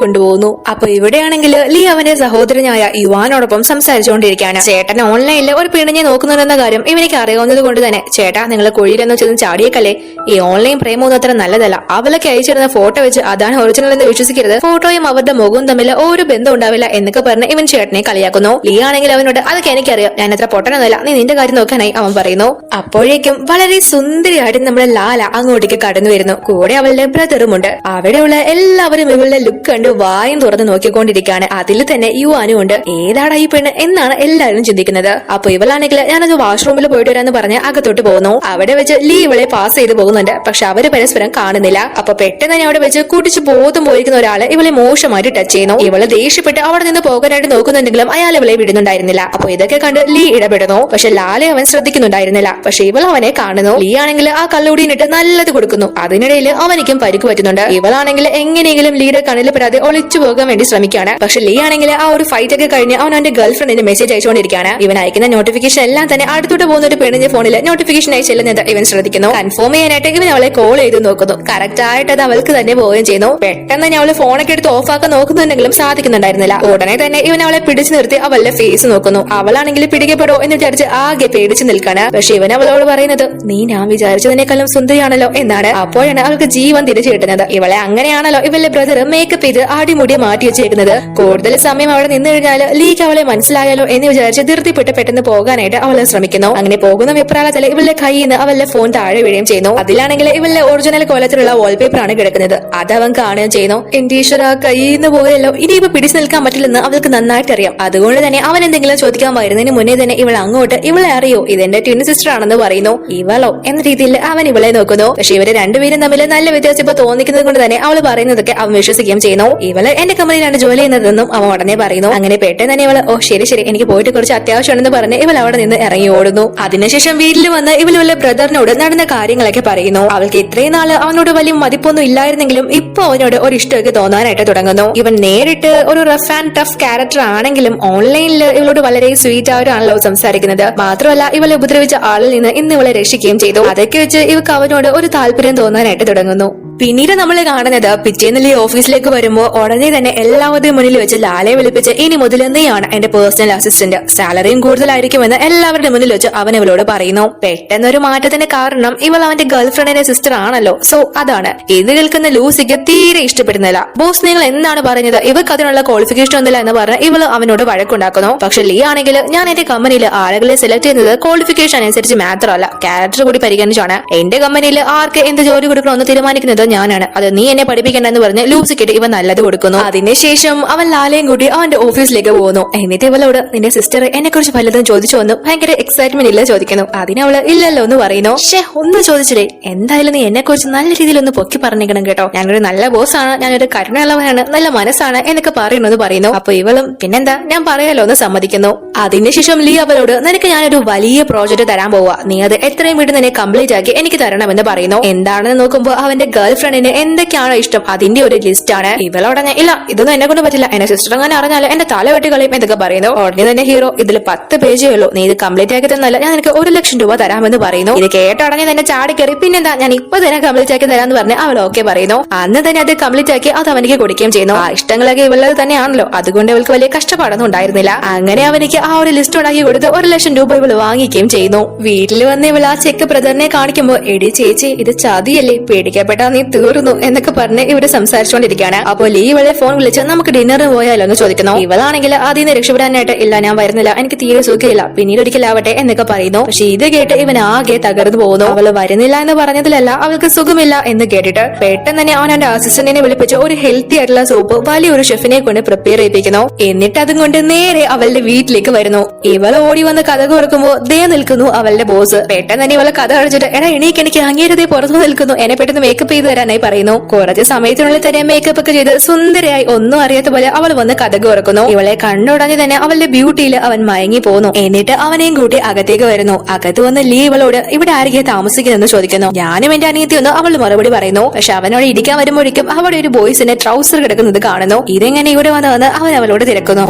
കൊണ്ടുപോകുന്നു. അപ്പൊ ഇവിടെയാണെങ്കിൽ ലീ അവന്റെ സഹോദരനായ യുവാനോടൊപ്പം സംസാരിച്ചുകൊണ്ടിരിക്കുകയാണ്. ചേട്ടൻ ഓൺലൈനിൽ ഒരു പെണ്ണിനെ നോക്കുന്നുണ്ടെന്ന കാര്യം ഇവനിക്ക് അറിയാവുന്നത് കൊണ്ട് തന്നെ ചേട്ടാ നിങ്ങൾ കുഴിയിലെന്ന് ചെന്ന് ചാടിയേക്കല്ലേ, ഈ ഓൺലൈൻ പ്രേമൊന്നും അത്ര നല്ലതല്ല, അവളൊക്കെ അയച്ചിരുന്ന ഫോട്ടോ വെച്ച് അതാണ് ഒറിജിനൽ എന്ന് വിശ്വസിക്കരുത്, ഫോട്ടോയും അവരുടെ മുഖവും തമ്മിൽ ഒരു ബന്ധം ഉണ്ടാവില്ല എന്നൊക്കെ പറഞ്ഞ് ഇവൻ ചേട്ടനെ കളിയാക്കുന്നു. ലീ ആണെങ്കിൽ അവനോട് അതൊക്കെ എനിക്കറിയാം, ഞാൻ അത്ര പൊട്ടനൊന്നുമല്ല, നീ നിന്റെ കാര്യം നോക്കാനായി അവൻ പറയുന്നു. അപ്പോഴേക്കും വളരെ സുന്ദരിയായിട്ട് നമ്മുടെ ലാല അങ്ങോട്ടേക്ക് കടന്നു വരുന്നു. കൂടെ അവളുടെ ബ്രദറുമുണ്ട്. അവിടെയുള്ള എല്ലാവരും ഇവളുടെ ലുക്ക് കണ്ട് വായും തുറന്ന് നോക്കിക്കൊണ്ടിരിക്കുകയാണ്. അതിൽ തന്നെ യുവാനും ഉണ്ട്. ഏതാടാ ഈ പെണ്ണ് എന്നാണ് എല്ലാവരും ചിന്തിക്കുന്നത്. അപ്പൊ ഇവളാണെങ്കിൽ ഞാനത് വാഷ്റൂമിൽ പോയിട്ട് വരാന്ന് പറഞ്ഞ് അകത്തോട്ട് പോകുന്നു. അവിടെ വെച്ച് ലീ ഇവളെ പാസ് ചെയ്ത് പോകുന്നുണ്ട്. പക്ഷെ അവര് പരസ്പരം കാണുന്നില്ല. അപ്പൊ പെട്ടെന്ന് തന്നെ അവിടെ വെച്ച് കുടിച്ച് ബോധം പോയിരിക്കുന്ന ഒരാള് ഇവളെ മോശമായിട്ട് ടച്ച് ചെയ്യുന്നു. ഇവള് ദേഷ്യപ്പെട്ട് അവിടെ നിന്ന് പോകാനായിട്ട് നോക്കുന്നുണ്ടെങ്കിലും അയാൾ ഇവളെ വിടുന്നുണ്ടായിരുന്നില്ല. അപ്പൊ ഇതൊക്കെ കണ്ട് ലീ ഇടപെടുന്നു. പക്ഷെ ലാലെ അവൻ ശ്രദ്ധിക്കുന്നുണ്ടായിരുന്നില്ല. പക്ഷെ ഇവൾ അവനെ കാണുന്നു. ലീ ആണെങ്കിൽ ആ കള്ളുകൂടിയിട്ട് നല്ലത് കൊടുക്കുന്നു. അതിനിടയിൽ അവനിക്കും പരിക്ക് പറ്റുന്നുണ്ട്. ഇവളാണെങ്കിൽ എങ്ങനെയെങ്കിലും ലീയുടെ കണ്ണിൽ പെടാതെ ഒളിച്ചു പോകാൻ വേണ്ടി ശ്രമിക്കുകയാണ്. പക്ഷെ ലീ ആണെങ്കിൽ ആ ഒരു ഫൈറ്റ് ഒക്കെ കഴിഞ്ഞ് അവൻ അവന്റെ ഗേൾ ഫ്രണ്ടിന് മെസ്സേജ് അയച്ചുകൊണ്ടിരിക്കുകയാണ്. ഇവൻ അയക്കുന്ന നോട്ടിഫിക്കേഷൻ എല്ലാം തന്നെ അടുത്തോട്ട് പോകുന്ന ഒരു പെണ്ണിന്റെ ഫോണിൽ നോട്ടിഫിക്കേഷൻ അയച്ചില്ലെന്നത് ഇവൻ ശ്രദ്ധിക്കുന്നു. കൺഫേം ചെയ്യാനായിട്ട് ഇവൻ അവളെ കോൾ ചെയ്ത് നോക്കുന്നു. കറക്റ്റ് ആയിട്ട് അത് അവൾക്ക് തന്നെ പോവുകയും ചെയ്യുന്നു. പെട്ടെന്ന് തന്നെ അവള് ഫോണൊക്കെ എടുത്ത് ഓഫ് ആക്കാൻ നോക്കുന്നുണ്ടെങ്കിലും സാധിക്കുന്നുണ്ടായിരുന്നില്ല. ഉടനെ തന്നെ ഇവൻ അവളെ പിടിച്ചു നിർത്തി അവളുടെ ഫേസ് നോക്കുന്നു. അവളാണെങ്കിൽ പിടിക്കപ്പെടോ എന്ന് വിചാരിച്ച് ആകെ പേടിച്ചു നിൽക്കാണ്. പക്ഷെ ഇവൻ അവളോട് പറയുന്നത് നീ ഞാൻ വിചാരിച്ചതിനേക്കാളും സുന്ദരിയാണല്ലോ എന്നാണ്. അപ്പോഴാണ് അവൾക്ക് ജീവൻ തിരിച്ചു കിട്ടുന്നത്. ഇവളെ അങ്ങനെയാണല്ലോ ഇവളുടെ ബ്രദർ മേക്കപ്പ് ചെയ്ത് അടിമുടി മാറ്റി വെച്ചേക്കുന്നത്. കൂടുതൽ സമയം അവിടെ നിന്ന് കഴിഞ്ഞാൽ ലീക്ക് അവളെ മനസ്സിലായാലോ എന്ന് വിചാരിച്ച് ധൃതിപ്പെട്ട് പെട്ടെന്ന് പോകാനായിട്ട് അവളെ ശ്രമിക്കുന്നു. അങ്ങനെ പോകുന്ന വിപ്രാളത്തിൽ ഇവളുടെ കയ്യിൽ നിന്ന് അവളുടെ ഫോൺ താഴെ വീഴുകയും ചെയ്യുന്നു. അതിലാണെങ്കിൽ ഇവളുടെ ഒറിജിനൽ കോലത്തിലുള്ള വാൾപേപ്പർ ആണ് കിടക്കുന്നത്. അതവൻ കാണുകയും ചെയ്യുന്നു. എന്റെ ഈശ്വര കയ്യിൽ നിന്ന് പോയല്ലോ, ഇനിയിപ്പോ പിടിച്ചു നിൽക്കാൻ പറ്റില്ലെന്ന് അവൾക്ക് നന്നായിട്ട് അറിയാം. അതുകൊണ്ട് തന്നെ അവൻ എന്തെങ്കിലും ചോദിക്കാൻ വരുന്നതിന് മുന്നേ തന്നെ ഇവൾ അങ്ങോട്ട് ഇവളെ അറിയോ ഇതെന്റെ ട്വിൻ സിസ്റ്റർ ആണെന്ന് പറയുന്നു. ഇവളോ എന്ന രീതിയിൽ അവൻ ഇവളെ നോക്കുന്നു. പക്ഷെ ഇവര് രണ്ടുപേരും തമ്മിൽ നല്ല വ്യത്യാസം ഇപ്പൊ തോന്നിക്കുന്നത് കൊണ്ട് തന്നെ അവൾ പറയുന്നതൊക്കെ അവൻ വിശ്വസിക്കുകയും ചെയ്യുന്നു. ഇവള് എന്റെ കമ്പനിയിലാണ് ജോലി ചെയ്യുന്നതെന്നും അവൻ ഉടനെ പറയുന്നു. അങ്ങനെ പെട്ടെന്ന് തന്നെ ഇവള് ഓ ശരി ശരി എനിക്ക് പോയിട്ട് കുറച്ച് അത്യാവശ്യമാണെന്ന് പറഞ്ഞ് ഇവൾ അവിടെ നിന്ന് ഇറങ്ങി ഓടുന്നു. അതിനുശേഷം വീട്ടിൽ വന്ന് ഇവളുള്ള ബ്രദറിനോട് നടന്ന കാര്യങ്ങളൊക്കെ പറയുന്നു. അവൾക്ക് ഇത്രയും നാള് അവനോട് വലിയ മതിപ്പൊന്നും ഇല്ലായിരുന്നെങ്കിലും ഇപ്പൊ അവനോട് ഒരു ഇഷ്ടമൊക്കെ തോന്നാനായിട്ട് തുടങ്ങുന്നു. തുടങ്ങുന്നു. ഇവൻ നേരിട്ട് ഒരു റഫ് ആൻഡ് ടഫ് ക്യാരക്ടർ ആണെങ്കിലും ഓൺലൈനിൽ ഇവളോട് വളരെ സ്വീറ്റ് ആയിട്ടാണല്ലോ സംസാരിക്കുന്നത്. മാത്രമല്ല ഇവളെ ഉപദ്രവിച്ച ആളിൽ നിന്ന് ഇന്ന് ഇവളെ രക്ഷിക്കുകയും ചെയ്തു. അതൊക്കെ വെച്ച് ഇവക്ക് അവനോട് ഒരു താല്പര്യം തോന്നാനായിട്ട് തുടങ്ങുന്നു. പിന്നീട് നമ്മൾ കാണുന്നത് പിറ്റേന്ന് ഓഫീസിലേക്ക് വരുമ്പോൾ ഉടനെ തന്നെ എല്ലാവരുടെയും മുന്നിൽ വെച്ച് ലാലെ വിളിപ്പിച്ച് ഇനി മുതൽ നീയാണ് എന്റെ പേഴ്സണൽ അസിസ്റ്റന്റ്, സാലറിയും കൂടുതലായിരിക്കുമെന്ന് എല്ലാവരുടെ മുന്നിൽ വെച്ച് അവൻ ഇവളോട് പറയുന്നു. പെട്ടെന്നൊരു മാറ്റത്തിന് കാരണം ഇവൾ അവന്റെ ഗേൾഫ്രണ്ടിന്റെ സിസ്റ്റർ ആണല്ലോ. സോ അതാണ് ഇത് കേൾക്കുന്ന ലൂസിക്ക് തീരെ ഇഷ്ടപ്പെടുന്നില്ല. ബോസ് നിങ്ങൾ എന്താണ് പറഞ്ഞത്, ഇവർക്ക് അതിനുള്ള ക്വാളിഫിക്കേഷൻ ഒന്നുമില്ല എന്ന് പറഞ്ഞ് ഇവള് അവനോട് വഴക്കുണ്ടാക്കുന്നു. പക്ഷെ ലീ ആണെങ്കിൽ ഞാൻ എന്റെ കമ്പനിയിൽ ആളുകളെ സെലക്ട് ചെയ്യുന്നത് ക്വാളിഫിക്കേഷൻ അനുസരിച്ച് മാത്രമല്ല ക്യാരക്ടർ കൂടി പരിഗണിച്ചാണ്. എന്റെ കമ്പനിയിൽ ആർക്ക് എന്ത് ജോലി കൊടുക്കണമെന്ന് തീരുമാനിക്കുന്നത് ഞാനാണ്. അത് നീ എന്നെ പഠിപ്പിക്കണ്ടെന്ന് പറഞ്ഞ് ലൂസിക്കിട്ട് ഇവൻ നല്ലത് കൊടുക്കുന്നു. അതിനുശേഷം അവൻ ലാലയും കൂടി അവന്റെ ഓഫീസിലേക്ക് പോകുന്നു. എന്നിട്ട് ഇവളോട് നിന്റെ സിസ്റ്റർ എന്നെ കുറിച്ച് പലതും ചോദിച്ചു വന്നു ഭയങ്കര എക്സൈറ്റ്മെന്റ് ഇല്ല ചോദിക്കുന്നു. അതിനവള് ഇല്ലല്ലോ എന്ന് പറയുന്നു. ഒന്ന് ചോദിച്ചില്ലേ, എന്തായാലും നീ എന്നെ കുറിച്ച് നല്ല രീതിയിൽ ഒന്ന് പൊക്കി പറഞ്ഞിരിക്കണം കേട്ടോ, ഞാനൊരു നല്ല ബോസാണ്, ഞാനൊരു കരുണയുള്ളവനാണ്, നല്ല മനസ്സാണ് എന്നൊക്കെ പറയണമെന്ന് പറയുന്നു. അപ്പൊ ഇവളും പിന്നെന്താ ഞാൻ പറയാലോ എന്ന് സമ്മതിക്കുന്നു. അതിനുശേഷം ലീ അവളോട് നിനക്ക് ഞാനൊരു വലിയ പ്രോജക്ട് തരാൻ പോവാ, നീ അത് എത്രയും വീട് തന്നെ കംപ്ലീറ്റ് ആക്കി എനിക്ക് തരണമെന്ന് പറയുന്നു. എന്താണെന്ന് നോക്കുമ്പോൾ അവന്റെ ഗേൾഫ്രണ്ടിന് എന്തൊക്കെയാണോ ഇഷ്ടം അതിന്റെ ഒരു ലിസ്റ്റ് ആണ്. ഇവളോടനെ ഇല്ല ഇതൊന്നും എന്നെ കൊണ്ട് പറ്റില്ല, എന്നെ സിസ്റ്റർ അങ്ങനെ അറിഞ്ഞാൽ എന്റെ തല വെട്ടികളയും എന്നൊക്കെ പറയുന്നു. ഉടനെ തന്നെ ഹീറോ ഇതിൽ 10 പേജേ ഉള്ളൂ, നീ ഇത് കംപ്ലീറ്റ് ആക്കി തന്നല്ല ഞാൻ നിനക്ക് 1,00,000 രൂപ തരാമെന്ന് പറയുന്നു. ഇത് കേട്ട ഉടനെ തന്നെ ചാടിക്കറി പിന്നെന്താ ഞാൻ ഇപ്പൊ തന്നെ കംപ്ലീറ്റ് ആക്കി തരാന്ന് പറഞ്ഞ് അവൾ ഓക്കെ പറയുന്നു. അന്ന് തന്നെ അത് കംപ്ലീറ്റ് ആക്കി അത് അവനിക്ക് കൊടുക്കുകയും ചെയ്യുന്നു. ആ ഇഷ്ടങ്ങളൊക്കെ ഇവളത് തന്നെയാണല്ലോ, അതുകൊണ്ട് അവൾക്ക് വലിയ കഷ്ടപ്പാടൊന്നും ഉണ്ടായിരുന്നില്ല. അങ്ങനെ അവനിക്ക് ആ ഒരു ലിസ്റ്റ് ഉണ്ടാക്കി കൊടുത്ത് 1,00,000 രൂപ ഇവള് വാങ്ങിക്കുകയും ചെയ്യുന്നു. വീട്ടിൽ വന്ന് ഇവൾ ആ ചെക്ക് ബ്രദറിനെ കാണിക്കുമ്പോ എടി ചേച്ചി ഇത് ചതിയല്ലേ, പേടിക്കപ്പെട്ടാ നീ തീർന്നു എന്നൊക്കെ പറഞ്ഞ് ഇവര് സംസാരിച്ചുകൊണ്ടിരിക്കുകയാണ്. അപ്പോൾ ലീ ഇവളെ ഫോൺ വിളിച്ച് നമുക്ക് ഡിന്നറിന് പോയാലോ എന്ന് ചോദിക്കുന്നു. ഇവളാണെങ്കിൽ അതിൽ നിന്ന് രക്ഷപ്പെടാനായിട്ട് ഇല്ല ഞാൻ വരുന്നില്ല, എനിക്ക് തീരെ സുഖമില്ല, പിന്നീട് ഒരിക്കലാവട്ടെ എന്നൊക്കെ പറയുന്നു. പക്ഷെ ഇത് കേട്ട് ഇവൻ ആകെ തകർന്നു പോകുന്നു. അവള് വരുന്നില്ല എന്ന് പറഞ്ഞതിലല്ല അവൾക്ക് സുഖമില്ല എന്ന് കേട്ടിട്ട് പെട്ടെന്ന് തന്നെ അവൻ എന്റെ അസിസ്റ്റന്റിനെ വിളിപ്പിച്ച് ഒരു ഹെൽത്തി ആയിട്ടുള്ള സൂപ്പ് വലിയൊരു ഷെഫിനെ കൊണ്ട് പ്രിപ്പയർ ചെയ്യിപ്പിക്കുന്നു. എന്നിട്ട് അതും കൊണ്ട് നേരെ അവളുടെ വീട്ടിലേക്ക് വരുന്നു. ഇവൾ ഓടി വന്ന് കഥ തുറക്കുമ്പോ ദേ നിൽക്കുന്നു അവളുടെ ബോസ്. പെട്ടെന്ന് തന്നെ ഇവളെ കഥ അടിച്ചിട്ട് എടാ എനിക്ക് അങ്ങേരതേ പുറത്തു നിൽക്കുന്നു, എന്നെ പെട്ടെന്ന് മേക്കപ്പ് ചെയ്ത് തരാനായി പറയുന്നു. കുറച്ച് സമയത്തിനുള്ളിൽ തന്നെ മേക്കപ്പ് ഒക്കെ ചെയ്ത് സുന്ദരയായി ഒന്നും അറിയാത്ത പോലെ അവൾ വന്ന് കഥക് ഉറക്കുന്നു. ഇവളെ കണ്ടുടഞ്ഞ് തന്നെ അവളുടെ ബ്യൂട്ടിയിൽ അവൻ മയങ്ങി പോകുന്നു. എന്നിട്ട് അവനെയും കൂട്ടി അകത്തേക്ക് വരുന്നു. അകത്ത് വന്ന് ലീ ഇവളോട് ഇവിടെ ആരെങ്കിലും താമസിക്കുന്നെന്ന് ചോദിക്കുന്നു. ഞാനും എന്റെ അനിയത്തിയൊന്ന് അവൾ മറുപടി പറയുന്നു. പക്ഷെ അവനോട് ഇരിക്കാൻ വരുമ്പോഴേക്കും അവിടെ ഒരു ബോയ്സിന്റെ ട്രൗസർ കിടക്കുന്നത് കാണുന്നു. ഇതെങ്ങനെ ഇവിടെ വന്ന് അവൻ അവളോട് തിരക്കുന്നു.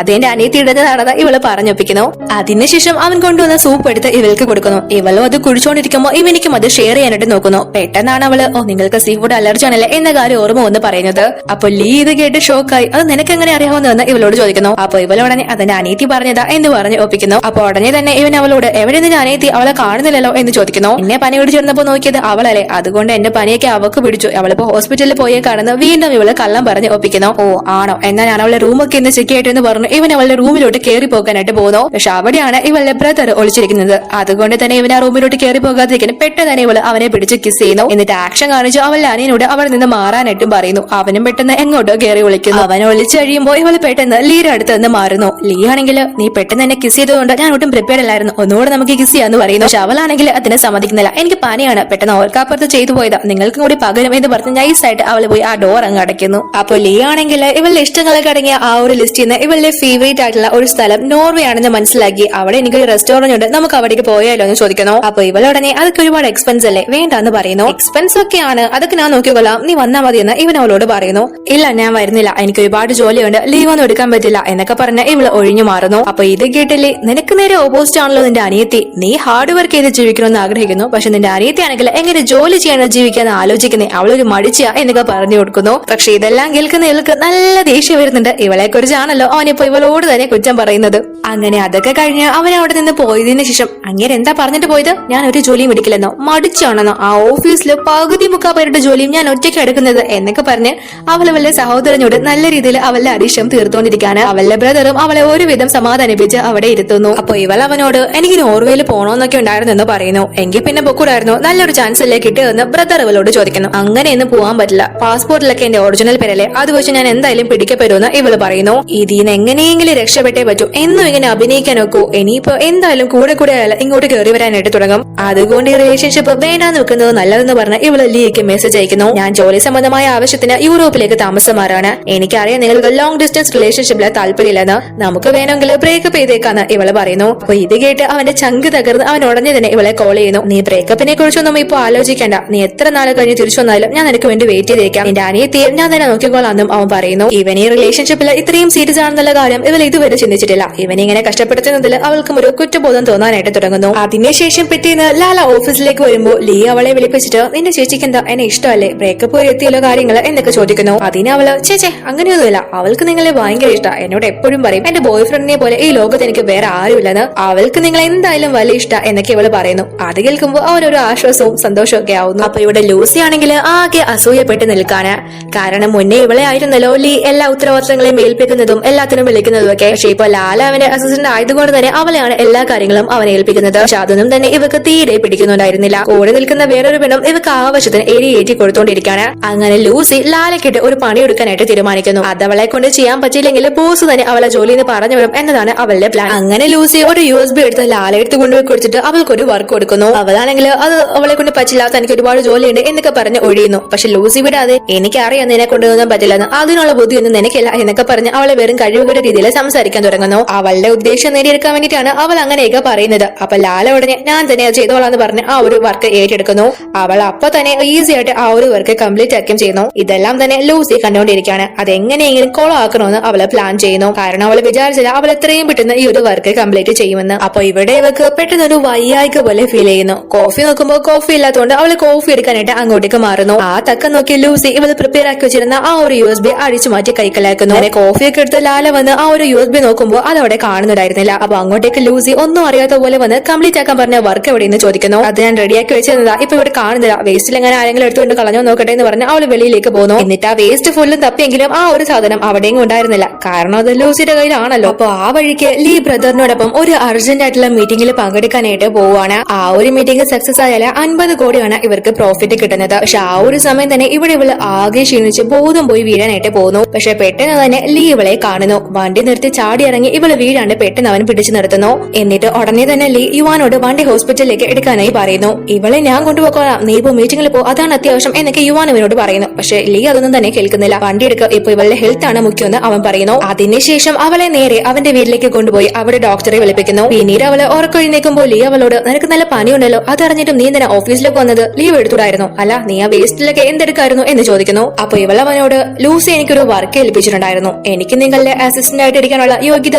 അതെന്റെ അനിയത്തിയുടെ നടന്ന് ഇവള് പറഞ്ഞൊപ്പിക്കുന്നു. അതിനുശേഷം അവൻ കൊണ്ടുവന്ന സൂപ്പ് എടുത്ത് ഇവൾക്ക് കൊടുക്കുന്നു. ഇവളും അത് കുടിച്ചോണ്ടിരിക്കുമ്പോ ഇവനിക്കും അത് ഷെയർ ചെയ്യാനായിട്ട് നോക്കുന്നു. പെട്ടെന്നാണ് അവള് നിങ്ങൾക്ക് സീ ഫുഡ് അലർജി ആണല്ലേ എന്ന കാര്യം ഓർമ്മ വന്ന് പറയുന്നത്. അപ്പൊ ലീ ഇത് കേട്ട് ഷോക്കായി അത് നിനക്ക് എങ്ങനെ അറിയാവുന്നതെന്ന് ഇവളോട് ചോദിക്കുന്നു. അപ്പൊ ഇവളുടനെ അതെന്റെ അനിയത്തി പറഞ്ഞതാ എന്ന് പറഞ്ഞ് ഒപ്പിക്കുന്നു. അപ്പൊ ഉടനെ തന്നെ ഇവൻ അവളോട് എവിടെ നിന്ന് അനിയത്തി അവളെ കാണുന്നില്ലല്ലോ എന്ന് ചോദിക്കുന്നു. എന്നെ പനി പിടിച്ചിരുന്നപ്പോ നോക്കിയത് അവളല്ലേ, അതുകൊണ്ട് എന്റെ പനിയൊക്കെ അവക്ക് പിടിച്ചു, അവളിപ്പോ ഹോസ്പിറ്റലിൽ പോയേ കാണുന്നു. വീണ്ടും ഇവള് കള്ളം പറഞ്ഞ് ഒപ്പിക്കുന്നു. ഓ ആണോ, എന്നാൽ ഞാൻ അവളുടെ റൂമൊക്കെ ഇന്ന് ചെക്ക് ചെയ്തിട്ടെന്ന് പറഞ്ഞു ഇവൻ അവളുടെ റൂമിലോട്ട് കയറി പോകാനായിട്ട് പോകുന്നു. പക്ഷെ അവിടെയാണ് ഇവളുടെ ബ്രദർ ഒളിച്ചിരിക്കുന്നത്. അതുകൊണ്ട് തന്നെ ഇവൻ ആ റൂമിലോട്ട് കയറി പോകാതിരിക്കുന്നു. പെട്ടെന്ന് തന്നെ ഇവള് അവനെ പിടിച്ച് കിസ് ചെയ്യുന്നു. എന്നിട്ട് ആക്ഷൻ കാണിച്ചു അവളുടെ അനിയനോട് അവിടെ നിന്ന് മാറാനായിട്ടും പറയുന്നു. അവനും പെട്ടെന്ന് എങ്ങോട്ടോ കയറി വിളിക്കുന്നു. അവൻ ഒളിച്ചു കഴിയുമ്പോൾ ഇവള് പെട്ടെന്ന് ലീയുടെ അടുത്ത് നിന്ന് മാറുന്നു. ലീ ആണെങ്കിൽ നീ പെട്ടെന്ന് എന്നെ കിസ് ചെയ്തതുകൊണ്ട് ഞാൻ ഒട്ടും പ്രിപ്പയർ അല്ലായിരുന്നു, ഒന്നുകൂടെ നമുക്ക് കിസ് ചെയ്യാന്ന് പറയുന്നു. പക്ഷെ അവളാണെങ്കിൽ അതിനെ സമ്മതിക്കുന്നില്ല. എനിക്ക് പനിയാണ്, പെട്ടെന്ന് ഓർക്കാപ്പുറത്ത് ചെയ്തു പോയതാ, നിങ്ങൾക്കും കൂടി പകരം എന്ന് പറഞ്ഞ് നൈസായിട്ട് അവള് പോയി ആ ഡോർ അങ്ങ് അടയ്ക്കുന്നു. അപ്പൊ ലീ ആണെങ്കിൽ ഇവളുടെ ഇഷ്ടങ്ങളൊക്കെ അടങ്ങിയ ആ ഒരു ലിസ്റ്റിൽ നിന്ന് ഇവളുടെ ഫേവറേറ്റ് ആയിട്ടുള്ള ഒരു സ്ഥലം നോർവേ ആണെന്ന് മനസ്സിലാക്കി അവിടെ എനിക്കൊരു റെസ്റ്റോറന്റ് ഉണ്ട്, നമുക്ക് അവിടേക്ക് പോയാലോ എന്ന് ചോദിക്കുന്നു. അപ്പൊ ഇവളുടനെ അതൊക്കെ ഒരുപാട് എക്സ്പെൻസ് അല്ലേ, വേണ്ടെന്ന് പറയുന്നു. എക്സ്പെൻസ് ഒക്കെയാണ്, അതൊക്കെ ഞാൻ നോക്കിക്കൊള്ളാം, നീ വന്നാൽ മതി എന്ന് ഇവൻ അവളോട് പറയുന്നു. ഇല്ല ഞാൻ വരുന്നില്ല, എനിക്ക് ഒരുപാട് ജോലിയുണ്ട്, ലീവ് ഒന്നും എടുക്കാൻ പറ്റില്ല എന്നൊക്കെ പറഞ്ഞ് ഇവള് ഒഴിഞ്ഞു മാറുന്നു. അപ്പൊ ഇത് കേട്ടില്ലേ, നിനക്ക് നേരെ ഓപ്പോസിറ്റ് ആണല്ലോ നിന്റെ അനിയത്തി, നീ ഹാർഡ് വർക്ക് ചെയ്ത് ജീവിക്കണമെന്ന് ആഗ്രഹിക്കുന്നു, പക്ഷെ നിന്റെ അനിയത്തി ആണെങ്കിൽ എങ്ങനെ ജോലി ചെയ്യാനോ ജീവിക്കാന്ന് ആലോചിക്കുന്നേ, അവളൊരു മടിച്ചാ എന്നൊക്കെ പറഞ്ഞു കൊടുക്കുന്നു. പക്ഷെ ഇതെല്ലാം കേൾക്കുന്ന ഇവൾക്ക് നല്ല ദേഷ്യം വരുന്നുണ്ട്. ഇവളെ കുറിച്ചാണല്ലോ അവനിപ്പോ ഇവളോട് തന്നെ കുറ്റം പറയുന്നത്. അങ്ങനെ അതൊക്കെ കഴിഞ്ഞ് അവൻ അവിടെ നിന്ന് പോയതിനു ശേഷം അങ്ങനെ എന്താ പറഞ്ഞിട്ട് പോയത്, ഞാൻ ഒരു ജോലിയും എടുക്കില്ലെന്നോ, മടിച്ചാണെന്നോ, ആ ഓഫീസിൽ പകുതി മുക്കാ പേരുടെ ജോലിയും ഞാൻ ഒറ്റയ്ക്ക് എടുക്കുന്നത് എന്നൊക്കെ പറഞ്ഞ് അവളുടെ സഹോദരനോട് നല്ല രീതിയിൽ അവളുടെ അരിശം തീർത്തുകൊണ്ടിരിക്കുകയാണ്. അവളുടെ ബ്രദറും അവളെ ഒരുവിധം സമാധാനിപ്പിച്ച് അവിടെ ഇരുത്തുന്നു. അപ്പൊ ഇവൾ അവനോട് എനിക്ക് നോർവേയിൽ പോണോന്നൊക്കെ ഉണ്ടായിരുന്നെന്ന് പറയുന്നു. എങ്കിൽ പിന്നെ പൊക്കൂടായിരുന്നു, നല്ലൊരു ചാൻസ് അല്ലേ കിട്ടിയതെന്ന് ബ്രദർ അവളോട് ചോദിക്കുന്നു. അങ്ങനെയൊന്നും പോകാൻ പറ്റില്ല, പാസ്പോർട്ടിലൊക്കെ എന്റെ ഒറിജിനൽ പേരല്ലേ, അത് വെച്ച് ഞാൻ എന്തായാലും പിടിക്കപ്പെടുമെന്ന് ഇവള് പറയുന്നു. ഇതിന്ന് എങ്ങനെയെങ്കിലും രക്ഷപ്പെട്ടേ പറ്റൂ, എന്നും ഇങ്ങനെ ഇങ്ങനെ അഭിനയിക്കാനൊക്കോ ഇനിയിപ്പോ എന്തായാലും കൂടെ കൂടെ അയാൾ ഇങ്ങോട്ട് കയറി വരാനായിട്ട് തുടങ്ങും. അതുകൊണ്ട് ഈ റിലേഷൻഷിപ്പ് വേണ്ടാന്ന് വെക്കുന്നത് നല്ലതെന്ന് പറഞ്ഞ് ഇവള് ലീക്ക് മെസ്സേജ് അയക്കുന്നു. ഞാൻ ജോലി സംബന്ധമായ ആവശ്യത്തിന് യൂറോപ്പിലേക്ക് താമസം മാറാണ്. എനിക്കറിയാം നിങ്ങൾക്ക് ലോങ് ഡിസ്റ്റൻസ് റിലേഷൻഷിപ്പിലെ താല്പര്യമില്ലെന്ന്. നമുക്ക് വേണമെങ്കിൽ ബ്രേക്കപ്പ് ചെയ്തേക്കാന്ന് ഇവള് പറയുന്നു. അപ്പൊ ഇത് കേട്ട് അവന്റെ ചങ്ക് തകർന്ന് അവൻ ഉടനെ തന്നെ ഇവളെ കോൾ ചെയ്യുന്നു. നീ ബ്രേക്കപ്പിനെ കുറിച്ചൊന്നും ഇപ്പൊ ആലോചിക്കേണ്ട. നീ എത്ര നാളെ കഴിഞ്ഞ് തിരിച്ചു വന്നാലും ഞാൻ നിനക്ക് വേണ്ടി വെയിറ്റ് ചെയ്തേക്കാം. നിന്റെ അനിയത്തിയെ ഞാൻ തന്നെ നോക്കിക്കോളാന്നും അവൻ പറയുന്നു. ഇവൻ ഈ റിലേഷൻഷിപ്പിൽ ഇത്രയും സീരിയസ് ആണെന്നുള്ള കാര്യം ഇവൾ ഇതുവരെ ചിന്തിച്ചിട്ടില്ല. ഇവനെ ഇങ്ങനെ കഷ്ടപ്പെടുത്തുന്നതിൽ അവൾക്കും ഒരു കുറ്റബോധം തോന്നാനായിട്ട് തുടങ്ങുന്നു. അതിനുശേഷം പിറ്റേന്ന് ലാല ഓഫീസിലേക്ക് വരുമ്പോ ലീ അവളെ വിളിപ്പിച്ചിട്ട് നിന്റെ ചേച്ചിക്ക് എന്താ എന്നെ ഇഷ്ടമല്ലേ, ബ്രേക്കപ്പ് വരെ എത്തിയല്ലോ കാര്യങ്ങൾ എന്നൊക്കെ ചോദിക്കുന്നു. അതിന് അവള് ചേച്ചേ അങ്ങനെയൊന്നുമില്ല, അവൾക്ക് നിങ്ങളെ ഭയങ്കര ഇഷ്ടം. എന്നോട് എപ്പോഴും പറയും എന്റെ ബോയ് ഫ്രണ്ടിനെ പോലെ ഈ ലോകത്ത് എനിക്ക് വേറെ ആരുമില്ലെന്ന്. അവൾക്ക് നിങ്ങൾ എന്തായാലും വലിയ ഇഷ്ട എന്നൊക്കെ ഇവള് പറയുന്നു. അത് കേൾക്കുമ്പോൾ അവനൊരു ആശ്വാസവും സന്തോഷവും ഒക്കെ ആവുന്നു. അപ്പൊ ഇവിടെ ലൂസി ആണെങ്കിൽ ആകെ അസൂയപ്പെട്ട് നിൽക്കാന്. കാരണം മുന്നേ ഇവളെ ആയിരുന്നല്ലോ ലീ എല്ലാ ഉത്തരവാദിത്തങ്ങളെയും ഏൽപ്പിക്കുന്നതും എല്ലാത്തിനും വിളിക്കുന്നതും ഒക്കെ. പക്ഷെ ഇപ്പൊ ലാല അവന്റെ അസിസ്റ്റന്റ് ആയതുകൊണ്ട് തന്നെ അവളെയാണ് എല്ലാ കാര്യങ്ങളും അവനെ ഏൽപ്പിക്കുന്നത്. പക്ഷെ അതൊന്നും തന്നെ ഇവക്ക് തീരെ പിടിക്കുന്നുണ്ടായിരുന്നില്ല. കൂടെ നിൽക്കുന്ന വേറൊരു പെണ്ണും ഇവക്ക് ആവശ്യത്തിന് ഏറ്റി കൊടുത്തോണ്ടിരിക്കാണ്. അങ്ങനെ ലൂസി ലാലക്കിട്ട് ഒരു പണി എടുക്കാനായിട്ട് തീരുമാനിക്കുന്നു. അത് അവളെ കൊണ്ട് ചെയ്യാൻ പറ്റിയില്ലെങ്കിൽ ബോസ് തന്നെ അവളെ ജോലിയിൽ നിന്ന് പറഞ്ഞു വിടും എന്നതാണ് അവളുടെ പ്ലാൻ. അങ്ങനെ ലൂസി ഒരു USB എടുത്ത് ലാല എടുത്ത് കൊണ്ടുപോയി കൊടുത്തിട്ട് അവൾക്കൊരു വർക്ക് കൊടുക്കുന്നു. അവളാണെങ്കിൽ അത് അവളെ കൊണ്ട് പറ്റില്ല, തനിക്ക് ഒരുപാട് ജോലിയുണ്ട് എന്നൊക്കെ പറഞ്ഞ് ഒഴിയുന്നു. പക്ഷെ ലൂസി വിടാതെ എനിക്കറിയാം നിന്നെ കൊണ്ടുപോകാൻ പറ്റില്ലെന്ന്, അതിനുള്ള ബുദ്ധിയൊന്നും നിനക്കില്ല എന്നൊക്കെ പറഞ്ഞ് അവളെ വെറും കഴിവുകളുടെ രീതിയിൽ സംസാരിക്കാൻ തുടങ്ങുന്നു. അവളുടെ ഉദ്ദേശം നേടിയെടുക്കാൻ വേണ്ടിയിട്ടാണ് അവൾ അങ്ങനെയൊക്കെ പറയുന്നത്. അപ്പൊ ലാല ഉടനെ ഞാൻ തന്നെ ചെയ്തോളാന്ന് പറഞ്ഞ് ആ ഒരു വർക്ക് ഏറ്റെടുക്കുന്നു. അവൾ അപ്പൊ തന്നെ ഈസി ആയിട്ട് ആ ഒരു വർക്ക് കംപ്ലീറ്റ് ആക്കുകയും ചെയ്യുന്നു. ഇതെല്ലാം തന്നെ ലൂസി കണ്ടുകൊണ്ടിരിക്കുകയാണ്. അതെങ്ങനെയെങ്കിലും കോളോ ആക്കണമെന്ന് അവള് പ്ലാൻ ചെയ്യുന്നു. കാരണം അവൾ വിചാരിച്ചില്ല അവൾ എത്രയും പെട്ടെന്ന് ഈ ഒരു വർക്ക് കംപ്ലീറ്റ് ചെയ്യുമെന്ന്. അപ്പൊ ഇവിടെ ഇവക്ക് പെട്ടെന്ന് ഒരു വയ്യായ്ക പോലെ ഫീൽ ചെയ്യുന്നു. കോഫി നോക്കുമ്പോൾ കോഫി ഇല്ലാത്തതുകൊണ്ട് അവള് കോഫി എടുക്കാനായിട്ട് അങ്ങോട്ടേക്ക് മാറുന്നു. ആ തക്കം നോക്കി ലൂസി ഇവൾ പ്രിപ്പയർ ആക്കി വെച്ചിരുന്ന ആ ഒരു USB അടിച്ചു മാറ്റി കൈക്കലാക്കുന്നു. അങ്ങനെ കോഫിയൊക്കെ എടുത്ത് ലാല വന്ന് ആ ഒരു USB നോക്കുമ്പോൾ അതവിടെ കാണുന്നുണ്ടായിരുന്നില്ല. അപ്പൊ അങ്ങോട്ടേക്ക് ലൂസി ഒന്നും അറിയാത്ത പോലെ വന്ന് കംപ്ലീറ്റ് ആക്കാൻ പറഞ്ഞ വർക്ക് എവിടെയെന്ന് ചോദിക്കുന്നു. അത് ഞാൻ റെഡിയാക്കി വെച്ചിരുന്നതാ, ഇപ്പൊ ഇവിടെ കാണുന്നില്ല, വേസ്റ്റിൽ എങ്ങനെ ആരെങ്കിലും എടുത്തുകൊണ്ട് കളഞ്ഞോ നോക്കട്ടെ എന്ന് പറഞ്ഞ് അവള് വെളിയിലേക്ക് പോകുന്നു. എന്നിട്ട് ആ വേസ്റ്റ് ഫുള്ളും തപ്പിയെങ്കിലും ആ ഒരു സാധനം അവിടെയും ഉണ്ടായിരുന്നില്ല. കാരണം അത് ലൂസിയുടെ കയ്യിലാണല്ലോ. അപ്പൊ ആ വഴിക്ക് ലീ ബ്രദറിനോടൊപ്പം ഒരു അർജന്റ് ആയിട്ടുള്ള മീറ്റിംഗിൽ പങ്കെടുക്കാനായിട്ട് പോവുകയാണ്. ആ ഒരു മീറ്റിംഗ് സക്സസ് ആയാൽ 50 കോടിയാണ് ഇവർക്ക് പ്രോഫിറ്റ് കിട്ടുന്നത്. പക്ഷെ ആ ഒരു സമയം തന്നെ ഇവിടെ ഇവള് ആകെ ക്ഷീണിച്ച് ബോധം പോയി വീഴാനായിട്ട് പോകുന്നു. പക്ഷെ പെട്ടെന്ന് തന്നെ ലീ ഇവളെ കാണുന്നു. വണ്ടി നിർത്തി ചാടി ഇറങ്ങി ഇവള് വീഴാണ്ട് പെട്ടെന്ന് അവൻ പിടിച്ചു നിർത്തുന്നു. എന്നിട്ട് ഉടനെ തന്നെ ലീ യുവാനോട് വണ്ടി ഹോസ്പിറ്റലിലേക്ക് എടുക്കാനായി പറയുന്നു. ഇവളെ ഞാൻ കൊണ്ടുപോകാം, നീ ഇപ്പൊ മീറ്റിംഗിൽ പോ, അതാണ് അത്യാവശ്യം എന്നൊക്കെ യുവാൻ ഇവനോട് പറയുന്നു. പക്ഷെ ലീ അതൊന്നും തന്നെ കേൾക്കുന്നില്ല. വണ്ടി എടുക്കുക, ഇപ്പൊ ഇവളുടെ ഹെൽത്ത് ആണ് മുഖ്യമെന്ന് അവൻ പറയുന്നു. അതിനുശേഷം അവളെ നേരെ അവന്റെ വീട്ടിലേക്ക് കൊണ്ടുപോയി അവിടെ ഡോക്ടറെ വിളിപ്പിക്കുന്നു. പിന്നീട് അവള് ഉറക്കൊഴിഞ്ഞേക്കുമ്പോൾ ലീ അവളോട് നിനക്ക് നല്ല പനിയുണ്ടല്ലോ, അതറിഞ്ഞിട്ടും നീ എന്തിനാ ഓഫീസിലേക്ക് വന്നത്, ലീവ് എടുത്തുടായിരുന്നു, അല്ല നീ ആ വേസ്റ്റിലൊക്കെ എന്തെടുക്കായിരുന്നു എന്ന് ചോദിക്കുന്നു. അപ്പൊ ഇവളവനോട് ലൂസി എനിക്കൊരു വർക്ക് ഏൽപ്പിച്ചിട്ടുണ്ടായിരുന്നു, എനിക്ക് നിങ്ങളുടെ അസിസ്റ്റന്റ് ആയിട്ട് ഇരിക്കാനുള്ള യോഗ്യത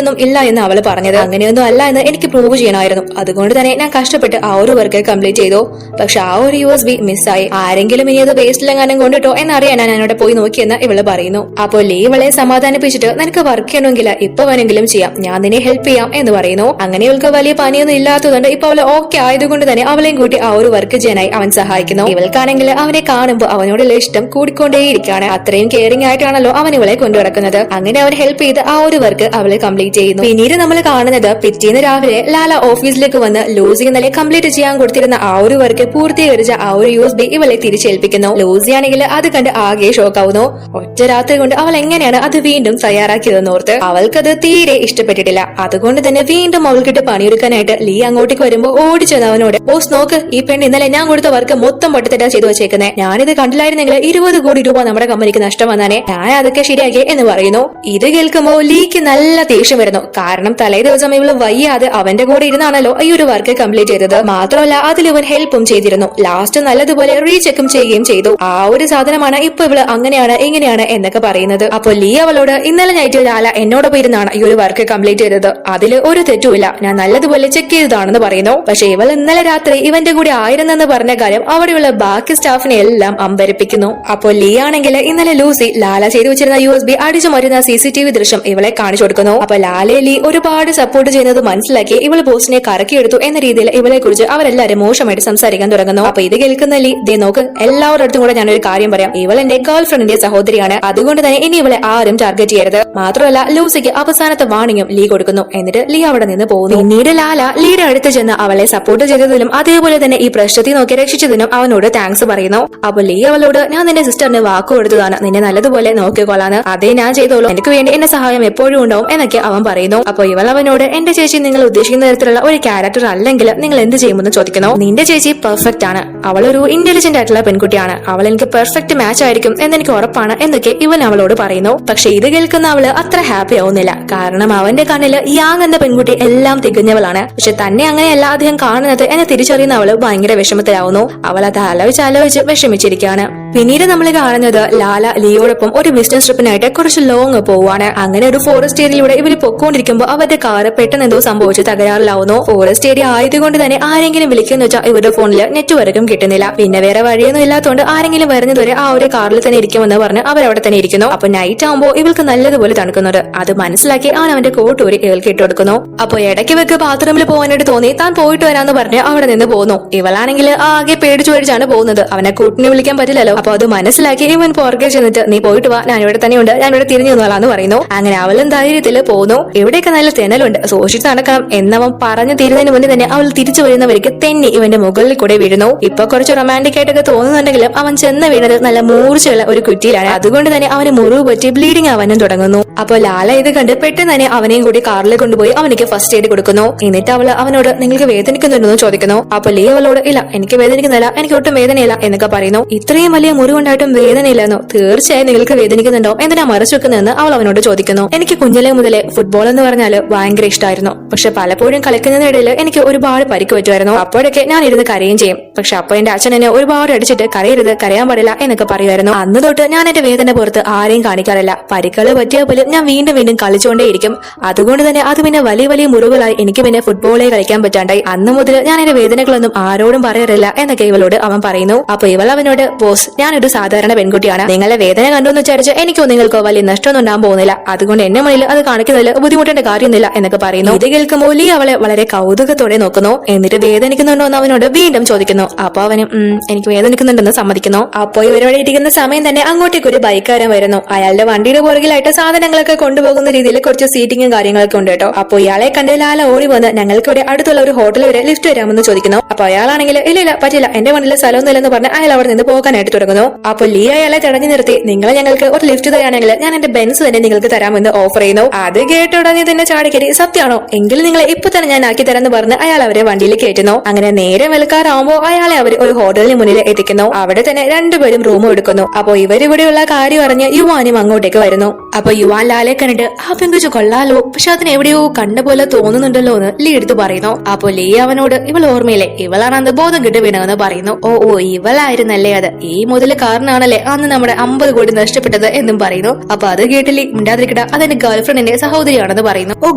ഒന്നും ഇല്ല എന്ന് അവള് പറഞ്ഞത്. അങ്ങനെയൊന്നും അല്ല എന്ന് എനിക്ക് പ്രൂവ് ചെയ്യണമായിരുന്നു. അതുകൊണ്ട് തന്നെ ഞാൻ കഷ്ടപ്പെട്ട് ആ ഒരു വർക്ക് കംപ്ലീറ്റ് ചെയ്തു. പക്ഷെ ആ ഒരു USB മിസ്സായി. ആരെങ്കിലും ഇനി അത് വേസ്റ്റിലെങ്ങാനും കൊണ്ടിട്ടോ എന്നറിയാൻ ഞാൻ എന്നോട് പോയി നോക്കിയെന്ന് ഇവള് പറയുന്നു. അപ്പോൾ ലീ ഇവളെ സമാധാനിപ്പിച്ചിട്ട് നിനക്ക് വർക്ക് ചെയ്യണമെങ്കിൽ ഇപ്പൊ വേണമെങ്കിലും ചെയ്യാം, ഞാൻ നിന്നെ ഹെൽപ്പ് ചെയ്യാം എന്ന് പറയുന്നു. അങ്ങനെ ഇവൾക്ക് വലിയ പനിയൊന്നും ഇല്ലാത്തതുകൊണ്ട് ഇപ്പൊ അവള് ഓക്കെ ആയതുകൊണ്ട് തന്നെ അവളെയും കൂട്ടി ആ ഒരു വർക്ക് ചെയ്യാനായി അവൻ സഹായിക്കുന്നു. ഇവൾക്കാണെങ്കിൽ അവനെ കാണുമ്പോൾ അവനോടുള്ള ഇഷ്ടം കൂടിക്കൊണ്ടേയിരിക്കുകയാണ്. അത്രയും കെയറിംഗ് ആയിട്ടാണല്ലോ അവൻ ഇവളെ കൊണ്ടുനടക്കുന്നത്. അങ്ങനെ അവൻ ഹെൽപ്പ് ചെയ്ത് ആ ഒരു വർക്ക് അവളെ കംപ്ലീറ്റ് ചെയ്യുന്നു. പിന്നീട് നമ്മൾ കാണുന്നത് പിറ്റേന്ന് രാവിലെ ലാല ഓഫീസിലേക്ക് വന്ന് ലൂസി ഇന്നലെ കംപ്ലീറ്റ് ചെയ്യാൻ കൊടുത്തിരുന്ന ആ ഒരു വർക്ക് പൂർത്തീകരിച്ച ആ ഒരു USB ഇവളെ തിരിച്ചേൽപ്പിക്കുന്നു. ലൂസി ആണെങ്കിൽ അത് കണ്ട് ആകെ ഷോക്കാവുന്നു. ഒറ്റ രാത്രി കൊണ്ട് അവൾ എങ്ങനെയാണ് അത് വീണ്ടും തയ്യാറാക്കിയതെന്ന് ഓർത്ത് അവൾക്കത് തീരെ ഇഷ്ടപ്പെട്ടിട്ടില്ല. അതുകൊണ്ട് തന്നെ വീണ്ടും അവൾക്കിട്ട് പണിയെടുക്കാനായിട്ട് ലീ അങ്ങോട്ടേക്ക് വരുമ്പോൾ ഓടിച്ചെന്ന് അവനോട് ബോസ് നോക്ക്, ഈ പെണ്ണ് ഇന്നലെ ഞാൻ കൊടുത്ത വർക്ക് മൊത്തം പൊട്ടത്തെറ്റാ ചെയ്തു വെച്ചേക്കുന്നേ, ഞാനിത് കണ്ടില്ലായിരുന്നെങ്കിൽ 20 കോടി രൂപ നമ്മുടെ കമ്പനിക്ക് നഷ്ടം വന്നാനേ, ഞാൻ അതൊക്കെ ശരിയാക്കി എന്ന് പറയുന്നു. ഇത് കേൾക്കുമ്പോൾ ലീക്ക് നല്ല ദേഷ്യം വരുന്നു. കാരണം തലേ ദിവസം ഇവള് വയ്യാതെ അവന്റെ കൂടെ ഇരുന്നാണല്ലോ ഈ ഒരു വർക്ക് കംപ്ലീറ്റ് ചെയ്തത്. മാത്രമല്ല അതിൽ ഇവൻ ഹെൽപ്പും ചെയ്തിരുന്നു. ലാസ്റ്റ് നല്ലതുപോലെ റീചെക്കും ചെയ്യുകയും ചെയ്തു. ആ ഒരു സാധനമാണ് ഇപ്പൊ ഇവള് അങ്ങനെയാണ് ഇങ്ങനെയാണ് എന്നൊക്കെ പറയുന്നത്. അപ്പൊ ലീ അവളോട് ഇന്നലെ നൈറ്റ് ലാല എന്നോടൊപ്പം ഇരുന്നാണ് ഈ ഒരു വർക്ക് കംപ്ലീറ്റ് ചെയ്തത്, അതിൽ ഒരു തെറ്റുമില്ല, ഞാൻ നല്ലതുപോലെ ചെക്ക് ചെയ്തതാണെന്ന് പറയുന്നു. പക്ഷെ ഇവൾ ഇന്നലെ രാത്രി ഇവന്റെ കൂടെ ആയിരുന്നെന്ന് പറഞ്ഞ കാര്യം അവിടെയുള്ള ബാക്കി സ്റ്റാഫിനെ എല്ലാം അമ്പരപ്പിക്കുന്നു. അപ്പോൾ ലീ ആണെങ്കിൽ ഇന്നലെ ലൂസി ലാല ചെയ്തു വെച്ചിരുന്ന USB അടിച്ചു മരുന്ന CCTV ദൃശ്യം ഇവളെ കാണിച്ചു കൊടുക്കുന്നു. അപ്പൊ ലാലയെ ലീ ഒരുപാട് സപ്പോർട്ട് ചെയ്യുന്നത് മനസ്സിലാക്കി ഇവള് ബോസിനെ കറക്കിയെടുത്തു എന്ന രീതിയിൽ ഇവളെ കുറിച്ച് അവരെല്ലാരും മോശമായിട്ട് സംസാരിക്കാൻ തുടങ്ങുന്നു. അപ്പൊ ഇത് കേൾക്കുന്ന ലീ ദേ നോക്ക്, എല്ലാവരുടെ അടുത്തും കൂടെ ഞാനൊരു കാര്യം പറയാം, ഇവൾ എന്റെ ഗേൾ ഫ്രണ്ടിന്റെ സഹോദരിയാണ്, അതുകൊണ്ട് തന്നെ ഇനി ഇവളെ ആരും ടാർഗറ്റ് ചെയ്യരുത്. മാത്രമല്ല ലൂസിക്ക് അവസാനത്തെ വാണിംഗും ലീ കൊടുക്കുന്നു. എന്നിട്ട് ലീ അവിടെ നിന്ന് പോകുന്നു. പിന്നീട് ലാല ലീയുടെ അടുത്ത് ചെന്ന് അവളെ സപ്പോർട്ട് ചെയ്തതിനും അതേപോലെ തന്നെ ഈ പ്രശ്നത്തിൽ നോക്കി രക്ഷിച്ചതിനും അവനോട് താങ്ക്സ് പറയുന്നു. അപ്പൊ ലീ അവളോട് ഞാൻ നിന്റെ സിസ്റ്ററിന് വാക്ക് കൊടുത്തതാണ്, നിന്നെ നല്ലതുപോലെ നോക്കിക്കൊള്ളാന്ന്, അതേ ഞാൻ ചെയ്തോളൂ, എനിക്ക് വേണ്ടി എന്റെ സഹായം എപ്പോഴും ഉണ്ടാവും എന്നൊക്കെ അവൻ പറയുന്നു. അപ്പൊ ഇവൾ അവനോട് എന്റെ ചേച്ചി നിങ്ങൾ ഉദ്ദേശിക്കുന്ന തരത്തിലുള്ള ഒരു ക്യാരക്ടർ അല്ലെങ്കിൽ നിങ്ങൾ എന്ത് ചെയ്യുമെന്ന് ചോദിക്കുന്നു. നിന്റെ ചേച്ചി പെർഫെക്റ്റ് ആണ്, അവളൊരു ഇന്റലിജന്റ് ആയിട്ടുള്ള പെൺകുട്ടിയാണ്, അവൾ എനിക്ക് പെർഫെക്റ്റ് മാച്ച് ആയിരിക്കും എന്നെനിക്ക് ഉറപ്പാണ് എന്നൊക്കെ ഇവൻ അവളോട് പറയുന്നു. പക്ഷെ ഇത് കേൾക്കുന്ന അവള് അത്ര ഹാപ്പി ആവുന്നില്ല. കാരണം അവന്റെ കണ്ണില് യാങ് എന്ന പെൺകുട്ടി എല്ലാം തികഞ്ഞവളാണ്. പക്ഷെ തന്നെ അങ്ങനെയല്ല അദ്ദേഹം കാണുന്നത് എന്നെ തിരിച്ചറിയുന്ന അവള് ഭയങ്കര വിഷമത്തിലാവുന്നു. അവൾ അത് ആലോചിച്ച് വിഷമിച്ചിരിക്കുകയാണ്. പിന്നീട് നമ്മൾ കാണുന്നത് ലാല ലിയോടൊപ്പം ഒരു ബിസിനസ് ട്രിപ്പിനായിട്ട് കുറച്ച് ലോങ് പോവാണ്. അങ്ങനെ ഒരു ഫോറസ്റ്റ് ഏരിയയിലൂടെ ഇവര് പൊക്കോണ്ടിരിക്കുമ്പോൾ അവരുടെ കാറ് പെട്ടെന്ന് എന്തോ സംഭവിച്ച് തകരാറിലാവുന്നു. ഫോറസ്റ്റ് ഏരിയ ആയതുകൊണ്ട് തന്നെ ആരെങ്കിലും വിളിക്കുന്ന വെച്ചാൽ ഇവരുടെ ഫോണിൽ നെറ്റ്വർക്കും കിട്ടുന്നില്ല. പിന്നെ വേറെ വഴിയൊന്നും ഇല്ലാത്തതുകൊണ്ട് ആരെങ്കിലും വരുന്നതുവരെ ആ ഒരു കാറിൽ തന്നെ ഇരിക്കുമെന്ന് പറഞ്ഞ് അവരവിടെ തന്നെ ഇരിക്കുന്നു. അപ്പൊ നൈറ്റ് ആകുമ്പോൾ ഇവൾക്ക് നല്ലതുപോലെ തണുക്കുന്നുണ്ട്. അത് മനസ്സിലാക്കി അവൻ അവന്റെ കോട്ടൂരി ഇവൾക്ക് ഇട്ട് കൊടുക്കുന്നു. അപ്പൊ ഇടയ്ക്ക് വെക്ക് ബാത്റൂമിൽ പോകാനായിട്ട് തോന്നി താൻ പോയിട്ട് വരാന്ന് പറഞ്ഞ് അവിടെ നിന്ന് പോകുന്നു. ഇവളാണെങ്കിൽ ആകെ പേടിച്ചാണ് പോകുന്നത്. അവനെ കൂട്ടിനെ വിളിക്കാൻ പറ്റില്ലല്ലോ. അപ്പൊ അത് മനസ്സിലാക്കി ഇവൻ പുറകെ ചെന്നിട്ട് നീ പോയിട്ട് വാ, ഞാൻ ഇവിടെ തന്നെയുണ്ട്, ഞാൻ ഇവിടെ തിരിഞ്ഞു വന്നോളാന്ന് പറയുന്നു. അങ്ങനെ അവളും ധൈര്യത്തിൽ പോകുന്നു. ഇവിടെയൊക്കെ നല്ല തെന്നലുണ്ട്, സൂക്ഷിച്ച് നടക്കണം എന്നവൻ പറഞ്ഞു തീരുന്നതിന് മുന്നേ തന്നെ അവൾ തിരിച്ചു വരുന്നവർക്ക് തെന്നി ഇവന്റെ മുകളിൽ കൂടെ വീഴുന്നു. ഇപ്പൊ കുറച്ച് റൊമാൻറ്റിക് ആയിട്ടൊക്കെ തോന്നുന്നുണ്ടെങ്കിലും അവൻ ചെന്ന് വീണത് നല്ല മൂർച്ചയുള്ള ഒരു കുറ്റിയിലാണ്. അതുകൊണ്ട് തന്നെ അവന് മുറിവ് പറ്റി ബ്ലീഡിംഗ് ആവാനും തുടങ്ങുന്നു. അപ്പൊ ലാല ഇത് കണ്ട് പെട്ടെന്ന് തന്നെ അവനെയും കൂടി കാറിൽ കൊണ്ടുപോയി അവനിക്ക് ഫസ്റ്റ് എയ്ഡ് കൊടുക്കുന്നു. എന്നിട്ട് അവള് അവനോട് നിങ്ങൾക്ക് വേദനിക്കുന്നുണ്ടെന്ന് ചോദിക്കുന്നു. അപ്പൊ ലീ അവളോട് ഇല്ല എനിക്ക് വേദനിക്കുന്നില്ല, എനിക്ക് ഒട്ടും വേദനയില്ല എന്നൊക്കെ പറയുന്നു. ഇത്രയും വലിയ മുറിവുണ്ടായിട്ടും വേദനയില്ലെന്നോ? തീർച്ചയായും നിങ്ങൾക്ക് വേദനിക്കുന്നുണ്ടോ, എന്തിനാ മറച്ചു വെക്കുന്നതെന്ന് അവൾ അവനോട് ചോദിക്കുന്നു. എനിക്ക് കുഞ്ഞിലെ മുതലേ ഫുട്ബോൾ എന്ന് പറഞ്ഞാൽ ഭയങ്കര ഇഷ്ടമായിരുന്നു. പക്ഷെ പലപ്പോഴും കളിക്കുന്നതിനിടയിൽ എനിക്ക് ഒരുപാട് പരിക്ക് പറ്റുമായിരുന്നു. അപ്പോഴൊക്കെ ഞാൻ ഇരുന്ന് കരയും ചെയ്യും. പക്ഷെ അപ്പൊ എന്റെ അച്ഛൻ എന്നെ ഒരുപാട് അടിച്ചിട്ട് കരയരുത്, കരയാൻ പാടില്ല എന്നൊക്കെ പറയുമായിരുന്നു. അന്ന് തൊട്ട് ഞാൻ എന്റെ വേദന പുറത്ത് ആരെയും കാണിക്കാറില്ല. പരിക്കള് പറ്റിയ പോലും ഞാൻ വീണ്ടും കളിച്ചുകൊണ്ടേയിരിക്കും. അതുകൊണ്ട് തന്നെ അത് പിന്നെ വലിയ മുറിവുകളായി എനിക്ക് പിന്നെ ഫുട്ബോളേ കളിക്കാൻ പറ്റാണ്ടായി. അന്ന് മുതൽ ഞാൻ എന്റെ വേദനകളൊന്നും ആരോടും പറയാറില്ല എന്നൊക്കെ ഇവളോട് അവൻ പറയുന്നു. അപ്പൊ ഇവൾ അവനോട് ബോസ് ഞാനൊരു സാധാരണ പെൺകുട്ടിയാണ്, നിങ്ങളെ വേദന കണ്ടെന്ന് വിചാരിച്ച് എനിക്കോ നിങ്ങൾക്കോ വലിയ നഷ്ടമൊന്നും ഉണ്ടാകാൻ പോകുന്നില്ല. അതുകൊണ്ട് എന്നെ മുന്നിൽ അത് കാണിക്കുന്നതിൽ ബുദ്ധിമുട്ടേണ്ട കാര്യമൊന്നുമില്ല എന്നൊക്കെ പറയുന്നു. ഇത് കേൾക്കുമ്പോൾ ലീ അവളെ വളരെ കൗതുകത്തോടെ നോക്കുന്നു. എന്നിട്ട് വേദനിക്കുന്നുണ്ടോ എന്ന് അവനോട് വീണ്ടും ചോദിക്കുന്നു. അപ്പൊ അവന് എനിക്ക് വേദനിക്കുന്നുണ്ടെന്ന് സമ്മതിക്കുന്നു. അപ്പൊ ഇവരോടെ ഇരിക്കുന്ന സമയം തന്നെ അങ്ങോട്ടേക്ക് ഒരു ബൈക്കാരൻ വരുന്നു. അയാളുടെ വണ്ടിയുടെ പുറകിലായിട്ട് സാധനങ്ങളൊക്കെ കൊണ്ടുപോകുന്ന രീതിയിൽ കുറച്ച് സീറ്റിംഗും കാര്യങ്ങളൊക്കെ ഉണ്ട് കേട്ടോ. അപ്പൊ ഇയാളെ കണ്ട് ലാല ഓടി വന്ന് ഞങ്ങൾക്ക് ഇവിടെ അടുത്തുള്ള ഒരു ഹോട്ടൽ വരെ ലിഫ്റ്റ് വരാമെന്ന് ചോദിക്കുന്നു. അപ്പൊ അയാളാണെങ്കിൽ ഇല്ല പറ്റില്ല, എന്റെ വണ്ടിയിൽ സ്ഥലമൊന്നുമില്ലെന്ന് പറഞ്ഞ് അയാൾ അവിടെ നിന്ന് പോകാനായിട്ട് തുടങ്ങുന്നു. അപ്പൊ ലീ അയാളെ തടഞ്ഞു നിർത്തി നിങ്ങളെ ഞങ്ങൾക്ക് ഒരു ലിഫ്റ്റ് തരാണെങ്കിൽ ഞാൻ എന്റെ ബെൻസ് തന്നെ നിങ്ങൾക്ക് തരാമെന്ന് ഓഫർ ചെയ്യുന്നു. അത് കേട്ട ഉടനെ തന്നെ ചാടിക്കരി സത്യമാണോ, എങ്കിലും നിങ്ങളെ ഇപ്പൊ തന്നെ ഞാൻ ആക്കി തരാന്ന് പറഞ്ഞ് അയാൾ അവരെ വണ്ടിയിൽ കയറ്റുന്നു. അങ്ങനെ നേരെ വെളുക്കാറാവുമ്പോ അയാളെ അവർ ഒരു ഹോട്ടലിന് മുന്നിൽ എത്തിക്കുന്നു. അവിടെ തന്നെ രണ്ടുപേരും റൂം എടുക്കുന്നു. അപ്പൊ ഇവരിവിടെയുള്ള കാര്യം അറിഞ്ഞ് യുവാനും അങ്ങോട്ടേക്ക് വരുന്നു. അപ്പൊ യുവാൻ ലാലെ കണ്ടിട്ട് ആ പെങ്കുച്ചു കൊള്ളാലോ, പക്ഷെ അതിന് എവിടെയോ കണ്ട പോലെ തോന്നുന്നുണ്ടല്ലോ എന്ന് ലീ എടുത്ത് പറയുന്നു. അപ്പൊ ലീ അവനോട് ഇവൾ ഓർമ്മയില്ലേ, ഇവളാണ് അന്ന് ബോധം കിട്ടി വീണതെന്ന് പറയുന്നു. ഓ ഇവളായിരുന്നല്ലേ അത്, ഈ മുതൽ കാരണമാണല്ലേ അന്ന് നമ്മുടെ 50 കോടി നഷ്ടപ്പെട്ടത് എന്നും പറയുന്നു. അപ്പൊ അത് കേട്ടില്ലേ മിണ്ടാതിരിക്കട, അതെന്റെ ഗേൾഫ്രണ്ടിന്റെ സഹോദരിയാണെന്ന് പറയുന്നു. ഓ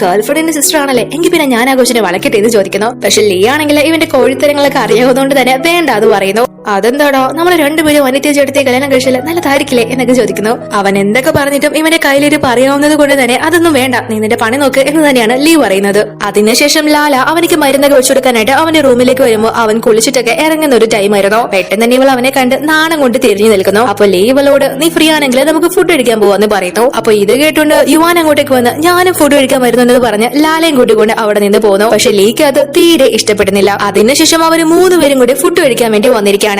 ഗേൾഫ്രണ്ടിന്റെ സിസ്റ്റർ ആണല്ലേ, എങ്കിൽ പിന്നെ ഞാൻ ആ കൊച്ചിനെ വളക്കട്ടെ എന്ന് ചോദിക്കുന്നു. പക്ഷെ ലീ ആണെങ്കിൽ ഇവന്റെ കോഴിത്തരങ്ങളൊക്കെ അറിയാവുന്നതുകൊണ്ട് തന്നെ വേണ്ട അത് പറയുന്നു. അതെന്താടോ നമ്മൾ രണ്ടുപേരും വനിത ചേട്ടത്തെ കല്യാണം കഴിച്ചാല് നല്ലതായിരിക്കില്ലേ എന്നൊക്കെ ചോദിക്കുന്നു. അവൻ എന്തൊക്കെ പറഞ്ഞിട്ടും ഇവന്റെ കയ്യിലൊരു പറയാവുന്നത് കൊണ്ട് തന്നെ അതൊന്നും വേണ്ട, നീ നിന്റെ പണി നോക്ക് എന്ന് തന്നെയാണ് ലീ പറയുന്നത്. അതിനുശേഷം ലാല അവനിക്ക് മരുന്നൊക്കെ വെച്ചു കൊടുക്കാനായിട്ട് അവന്റെ റൂമിലേക്ക് വരുമ്പോൾ അവൻ കുളിച്ചിട്ടൊക്കെ ഇറങ്ങുന്ന ഒരു ടൈം ആയിരുന്നു. പെട്ടെന്ന് തന്നെ ഇവൾ അവനെ കണ്ട് നാണം കൊണ്ട് തിരിഞ്ഞു നിൽക്കുന്നു. അപ്പൊ ലീ ഇവളോട് നീ ഫ്രീ ആണെങ്കിൽ നമുക്ക് ഫുഡ് കഴിക്കാൻ പോവാന്ന് പറയുന്നു. അപ്പൊ ഇത് കേട്ടുകൊണ്ട് യുവാൻ അങ്ങോട്ടേക്ക് വന്ന് ഞാനും ഫുഡ് കഴിക്കാൻ വരുന്നുണ്ടെന്ന് പറഞ്ഞ് ലാലയും കൂട്ടിക്കൊണ്ട് അവിടെ നിന്ന് പോകുന്നു. പക്ഷെ ലീക്ക് അത് തീരെ ഇഷ്ടപ്പെടുന്നില്ല. അതിനുശേഷം അവര് 3 പേരും കൂടി ഫുഡ് കഴിക്കാൻ വേണ്ടി വന്നിരിക്കുകയാണ്.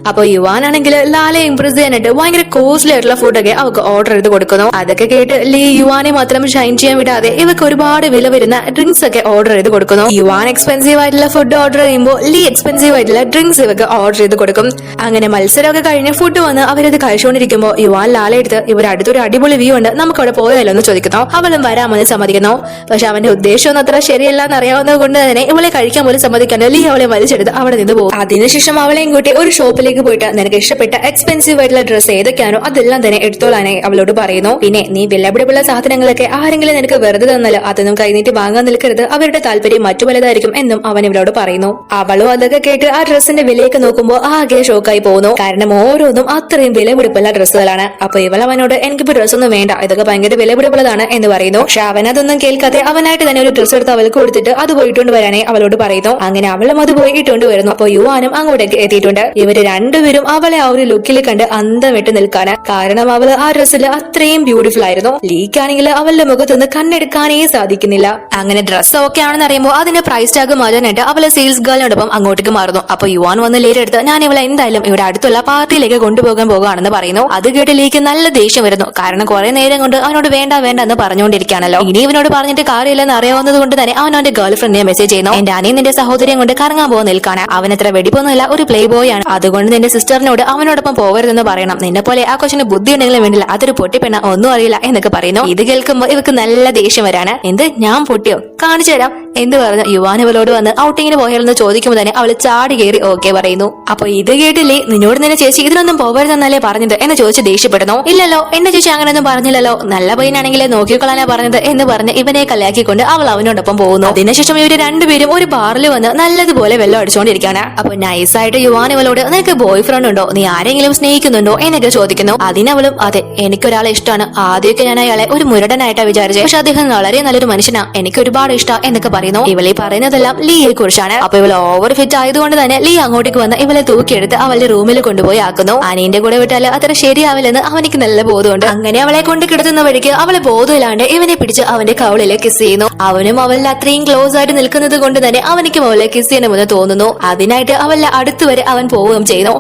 അപ്പൊ യുവാനാണെങ്കിൽ ലാലയെ ഇംപ്രസ് ചെയ്യാനായിട്ട് ഭയങ്കര കോസ്റ്റ്ലി ആയിട്ടുള്ള ഫുഡൊക്കെ അവർക്ക് ഓർഡർ ചെയ്ത് കൊടുക്കുന്നു. അതൊക്കെ കേട്ട് ലീ യുവാനെ മാത്രം ഷൈൻ ചെയ്യാൻ വിടാതെ ഇവർക്ക് ഒരുപാട് വില വരുന്ന ഡ്രിങ്ക്സ് ഒക്കെ ഓർഡർ ചെയ്ത് കൊടുക്കുന്നു. യുവാൻ എക്സ്പെൻസീവ് ആയിട്ടുള്ള ഫുഡ് ഓർഡർ ചെയ്യുമ്പോൾ ലീ എക്സ്പെൻസീവ് ആയിട്ടുള്ള ഡ്രിങ്ക്സ് ഇവർക്ക് ഓർഡർ ചെയ്ത് കൊടുക്കും. അങ്ങനെ മത്സരമൊക്കെ കഴിഞ്ഞ് ഫുഡ് വന്ന് അവരത് കഴിച്ചുകൊണ്ടിരിക്കുമ്പോൾ യുവാൻ ലാല എടുത്ത് ഇവിടെ അടുത്തൊരു അടിപൊളി വ്യൂ ഉണ്ട്, നമുക്ക് അവിടെ പോയാലോ എന്ന് ചോദിക്കുന്നു. അവളും വരാമെന്ന് സമ്മതിക്കുന്നു. പക്ഷെ അവന്റെ ഉദ്ദേശമൊന്നും അത്ര ശരിയല്ല എന്ന് അറിയാവുന്നത് കൊണ്ട് തന്നെ ഇവളെ കഴിക്കാൻ പോലും സമ്മതിക്കാണ്ട് ലീ അവളെ വലിച്ചെടുത്ത് അവിടെ നിന്ന് പോകും. അതിനുശേഷം അവളെയും കൂട്ടി ഒരു ഷോപ്പിലേക്ക് പോയിട്ട് നിനക്ക് ഇഷ്ടപ്പെട്ട എക്സ്പെൻസീവ് ആയിട്ടുള്ള ഡ്രസ്സ് ഏതൊക്കെയാണോ അതെല്ലാം തന്നെ എടുത്തോളാനായി അവളോട് പറയുന്നു. പിന്നെ നീ വിലപിടിപ്പുള്ള സാധനങ്ങളൊക്കെ ആരെങ്കിലും നിനക്ക് വെറുതെ തന്നാലോ അതൊന്നും കൈനീട്ടി വാങ്ങാൻ നിൽക്കരുത്, അവരുടെ താല്പര്യം മറ്റു പലതായിരിക്കും എന്നും അവൻ ഇവളോട് പറയുന്നു. അവളും അതൊക്കെ കേട്ട് ആ ഡ്രസ്സിന്റെ വിലയൊക്കെ നോക്കുമ്പോൾ ആകെ ഷോക്കായി പോകുന്നു. കാരണം ഓരോന്നും അത്രയും വിലപിടിപ്പുള്ള ഡ്രസ്സുകളാണ്. അപ്പൊ ഇവൾ അവനോട് എനിക്കിപ്പോ ഡ്രസ്സൊന്നും വേണ്ട, ഇതൊക്കെ ഭയങ്കര വിലപിടിപ്പുള്ളതാണ് എന്ന് പറയുന്നു. പക്ഷെ അവനതൊന്നും കേൾക്കാതെ അവനായിട്ട് തന്നെ ഒരു ഡ്രസ്സ് എടുത്ത് അവൾക്ക് കൊടുത്തിട്ട് അത് പോയിട്ടുണ്ട് വരാനേ അവളോട് പറയുന്നു. അങ്ങനെ അവളും അത് പോയി ഇട്ടുകൊണ്ട് വരുന്നു. അപ്പൊ യുവാനും അങ്ങോട്ടേക്ക് എത്തിയിട്ടുണ്ട്. ഇവര് രണ്ടുപേരും അവളെ ആ ഒരു ലുക്കിൽ കണ്ട് അന്തം വിട്ട് നിൽക്കാണ്. കാരണം അവള് ആ ഡ്രസ്സിൽ അത്രയും ബ്യൂട്ടിഫുൾ ആയിരുന്നു. ലീക്കാണെങ്കിൽ അവളുടെ മുഖത്തുനിന്ന് കണ്ണെടുക്കാനേ സാധിക്കുന്നില്ല. അങ്ങനെ ഡ്രസ്സ് ഓക്കെ ആണെന്ന് അറിയുമ്പോൾ അതിന്റെ പ്രൈസ് ടാഗ് മാറ്റാനായിട്ട് അവളെ സെയിൽസ് ഗേളിനോടൊപ്പം അങ്ങോട്ടേക്ക് മാറുന്നു. അപ്പൊ യുവാൻ വന്ന് ലീയുടെ അടുത്ത് ഞാൻ ഇവളെ എന്തായാലും ഇവിടെ അടുത്തുള്ള പാർട്ടിയിലേക്ക് കൊണ്ടുപോകാൻ പോകുകയാണെന്ന് പറയുന്നു. അത് കേട്ട് ലീക്ക് നല്ല ദേഷ്യം വരുന്നു. കാരണം കുറെ നേരം കൊണ്ട് അവനോട് വേണ്ട വേണ്ട എന്ന് പറഞ്ഞുകൊണ്ടിരിക്കുകയാണല്ലോ. ഇനി ഇവനോട് പറഞ്ഞിട്ട് കാര്യമില്ലെന്ന് അറിയാവുന്നത് കൊണ്ട് തന്നെ അവൻ അവന്റെ ഗേൾ ഫ്രണ്ടിനെ മെസ്സേജ് ചെയ്യുന്നു. എന്റെ അനിയൻ നിന്റെ സഹോദരിയും കൊണ്ട് കറങ്ങാൻ പോകുന്ന നിൽക്കാണ്. അവനത്ര വെടിപ്പൊന്നുമില്ല, ഒരു പ്ലേ ബോയ് ആണ്. അതുകൊണ്ട് നിന്റെ സിസ്റ്ററിനോട് അവനോടൊപ്പം പോകരുതെന്ന് പറയണം. നിന്നെ പോലെ ആ കൊച്ചിന് ബുദ്ധി ഉണ്ടെങ്കിലും വേണ്ടില്ല, അതൊരു പൊട്ടിപ്പെണ്ണ, ഒന്നും അറിയില്ല എന്നൊക്കെ പറയുന്നു. ഇത് കേൾക്കുമ്പോൾ ഇവക്ക് നല്ല ദേഷ്യം വരാണ്. എന്ത് ഞാൻ പൊട്ടിയോ, കാണിച്ചു തരാം എന്ന് പറഞ്ഞ് യുവാൻ ഇവളോട് വന്ന് ഔട്ടിങ്ങിന് പോയാലെന്ന് ചോദിക്കുമ്പോൾ തന്നെ അവള് ചാടി കയറി ഓക്കെ പറയുന്നു. അപ്പൊ ഇത് കേട്ടില്ലേ, നിന്നോട് നിന്നെ ചേച്ചി ഇതിനൊന്നും പോകരുതെന്നല്ലേ പറഞ്ഞത് എന്ന് ചോദിച്ച് ദേഷ്യപ്പെടുന്നു. ഇല്ലല്ലോ, എന്റെ ചേച്ചി അങ്ങനെയൊന്നും പറഞ്ഞില്ലല്ലോ, നല്ല പയ്യനാണെങ്കിൽ നോക്കിക്കൊള്ളാനാ പറഞ്ഞത് എന്ന് പറഞ്ഞ് ഇവനെ കല്യാക്കിക്കൊണ്ട് അവൾ അവനോടൊപ്പം പോകുന്നു. അതിനുശേഷം ഇവര് രണ്ടുപേരും ഒരു ബാറിൽ വന്ന് നല്ലതുപോലെ വെള്ളം അടിച്ചുകൊണ്ടിരിക്കുകയാണ്. അപ്പൊ നൈസായിട്ട് യുവാൻ ഇവളോട് നിനക്ക് ബോയ് ഫ്രണ്ട് ഉണ്ടോ, നീ ആരെങ്കിലും സ്നേഹിക്കുന്നുണ്ടോ എന്നൊക്കെ ചോദിക്കുന്നു. അതിനവളും അതെ, എനിക്കൊരാളെ ഇഷ്ടമാണ്. ആദ്യമൊക്കെ ഞാൻ അയാളെ ഒരു മുരടനായിട്ടാ വിചാരിച്ചത്, പക്ഷെ അദ്ദേഹം വളരെ നല്ലൊരു മനുഷ്യനാ, എനിക്ക് ഒരുപാട് ഇഷ്ടം എന്നൊക്കെ പറയുന്നു. ഇവളെ പറയുന്നതെല്ലാം ലീയെ കുറിച്ചാണ്. അപ്പൊ ഇവൾ ഓവർ ഫിറ്റ് ആയതുകൊണ്ട് തന്നെ ലീ അങ്ങോട്ടേക്ക് വന്ന് ഇവളെ തൂക്കിയെടുത്ത് അവളുടെ റൂമിൽ കൊണ്ടുപോയി ആക്കുന്നു. അനിയന്റെ കൂടെ വിട്ടാല് അത്ര ശരിയാവില്ലെന്ന് അവനിക്ക് നല്ല ബോധമുണ്ട്. അങ്ങനെ അവളെ കൊണ്ട് കിടത്തുന്ന വഴിക്ക് അവളെ ബോധമില്ലാണ്ട് ഇവനെ പിടിച്ച് അവന്റെ കവളില് കിസ് ചെയ്യുന്നു. അവനും അവളുടെ അത്രയും ക്ലോസ് ആയിട്ട് നിൽക്കുന്നത് കൊണ്ട് തന്നെ അവനിക്കും അവളെ കിസ് ചെയ്യണമെന്ന് തോന്നുന്നു. അതിനായിട്ട് അവളുടെ അടുത്ത് വരെ അവൻ പോവുകയും ചെയ്യുന്നു.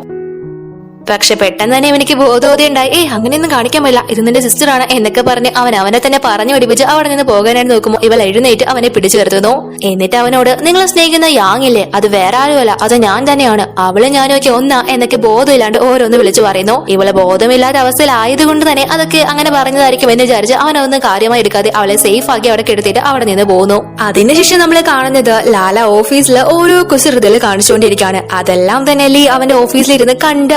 പക്ഷെ പെട്ടെന്ന് തന്നെ ഇവനിക്ക് ബോധോദയം ഉണ്ടായി. അങ്ങനെയൊന്നും കാണിക്കാൻ പറ്റില്ല, ഇത് നിന്റെ സിസ്റ്റർ ആണ് എന്നൊക്കെ പറഞ്ഞ് അവനെ തന്നെ പറഞ്ഞു പഠിപ്പിച്ച് അവിടെ നിന്ന് പോകാനായിട്ട് നോക്കുമ്പോൾ ഇവൾ എഴുന്നേറ്റ് അവനെ പിടിച്ചു നിർത്തുന്നു. എന്നിട്ട് അവനോട് നിങ്ങൾ സ്നേഹിക്കുന്ന യാങ്ങില്ലേ, അത് വേറെ ആരുമല്ല, അത് ഞാൻ തന്നെയാണ്, അവള് ഞാനൊക്കെ ഒന്നാ എന്നൊക്കെ ബോധമില്ലാണ്ട് ഓരോന്ന് വിളിച്ചു പറയുന്നു. ഇവളെ ബോധമില്ലാത്ത അവസ്ഥയിലായതുകൊണ്ട് തന്നെ അതൊക്കെ അങ്ങനെ പറഞ്ഞതായിരിക്കും എന്ന് വിചാരിച്ച് അവനൊന്നും കാര്യമായി എടുക്കാതെ അവളെ സേഫ് ആക്കി അവിടെ കിടത്തിയിട്ട് അവിടെ നിന്ന് പോകുന്നു. അതിനുശേഷം നമ്മൾ കാണുന്നത് ലാല ഓഫീസിൽ ഓരോ കുസൃതിൽ കാണിച്ചുകൊണ്ടിരിക്കുകയാണ്. അതെല്ലാം തന്നെ ലീ അവന്റെ ഓഫീസിലിരുന്ന് കണ്ട്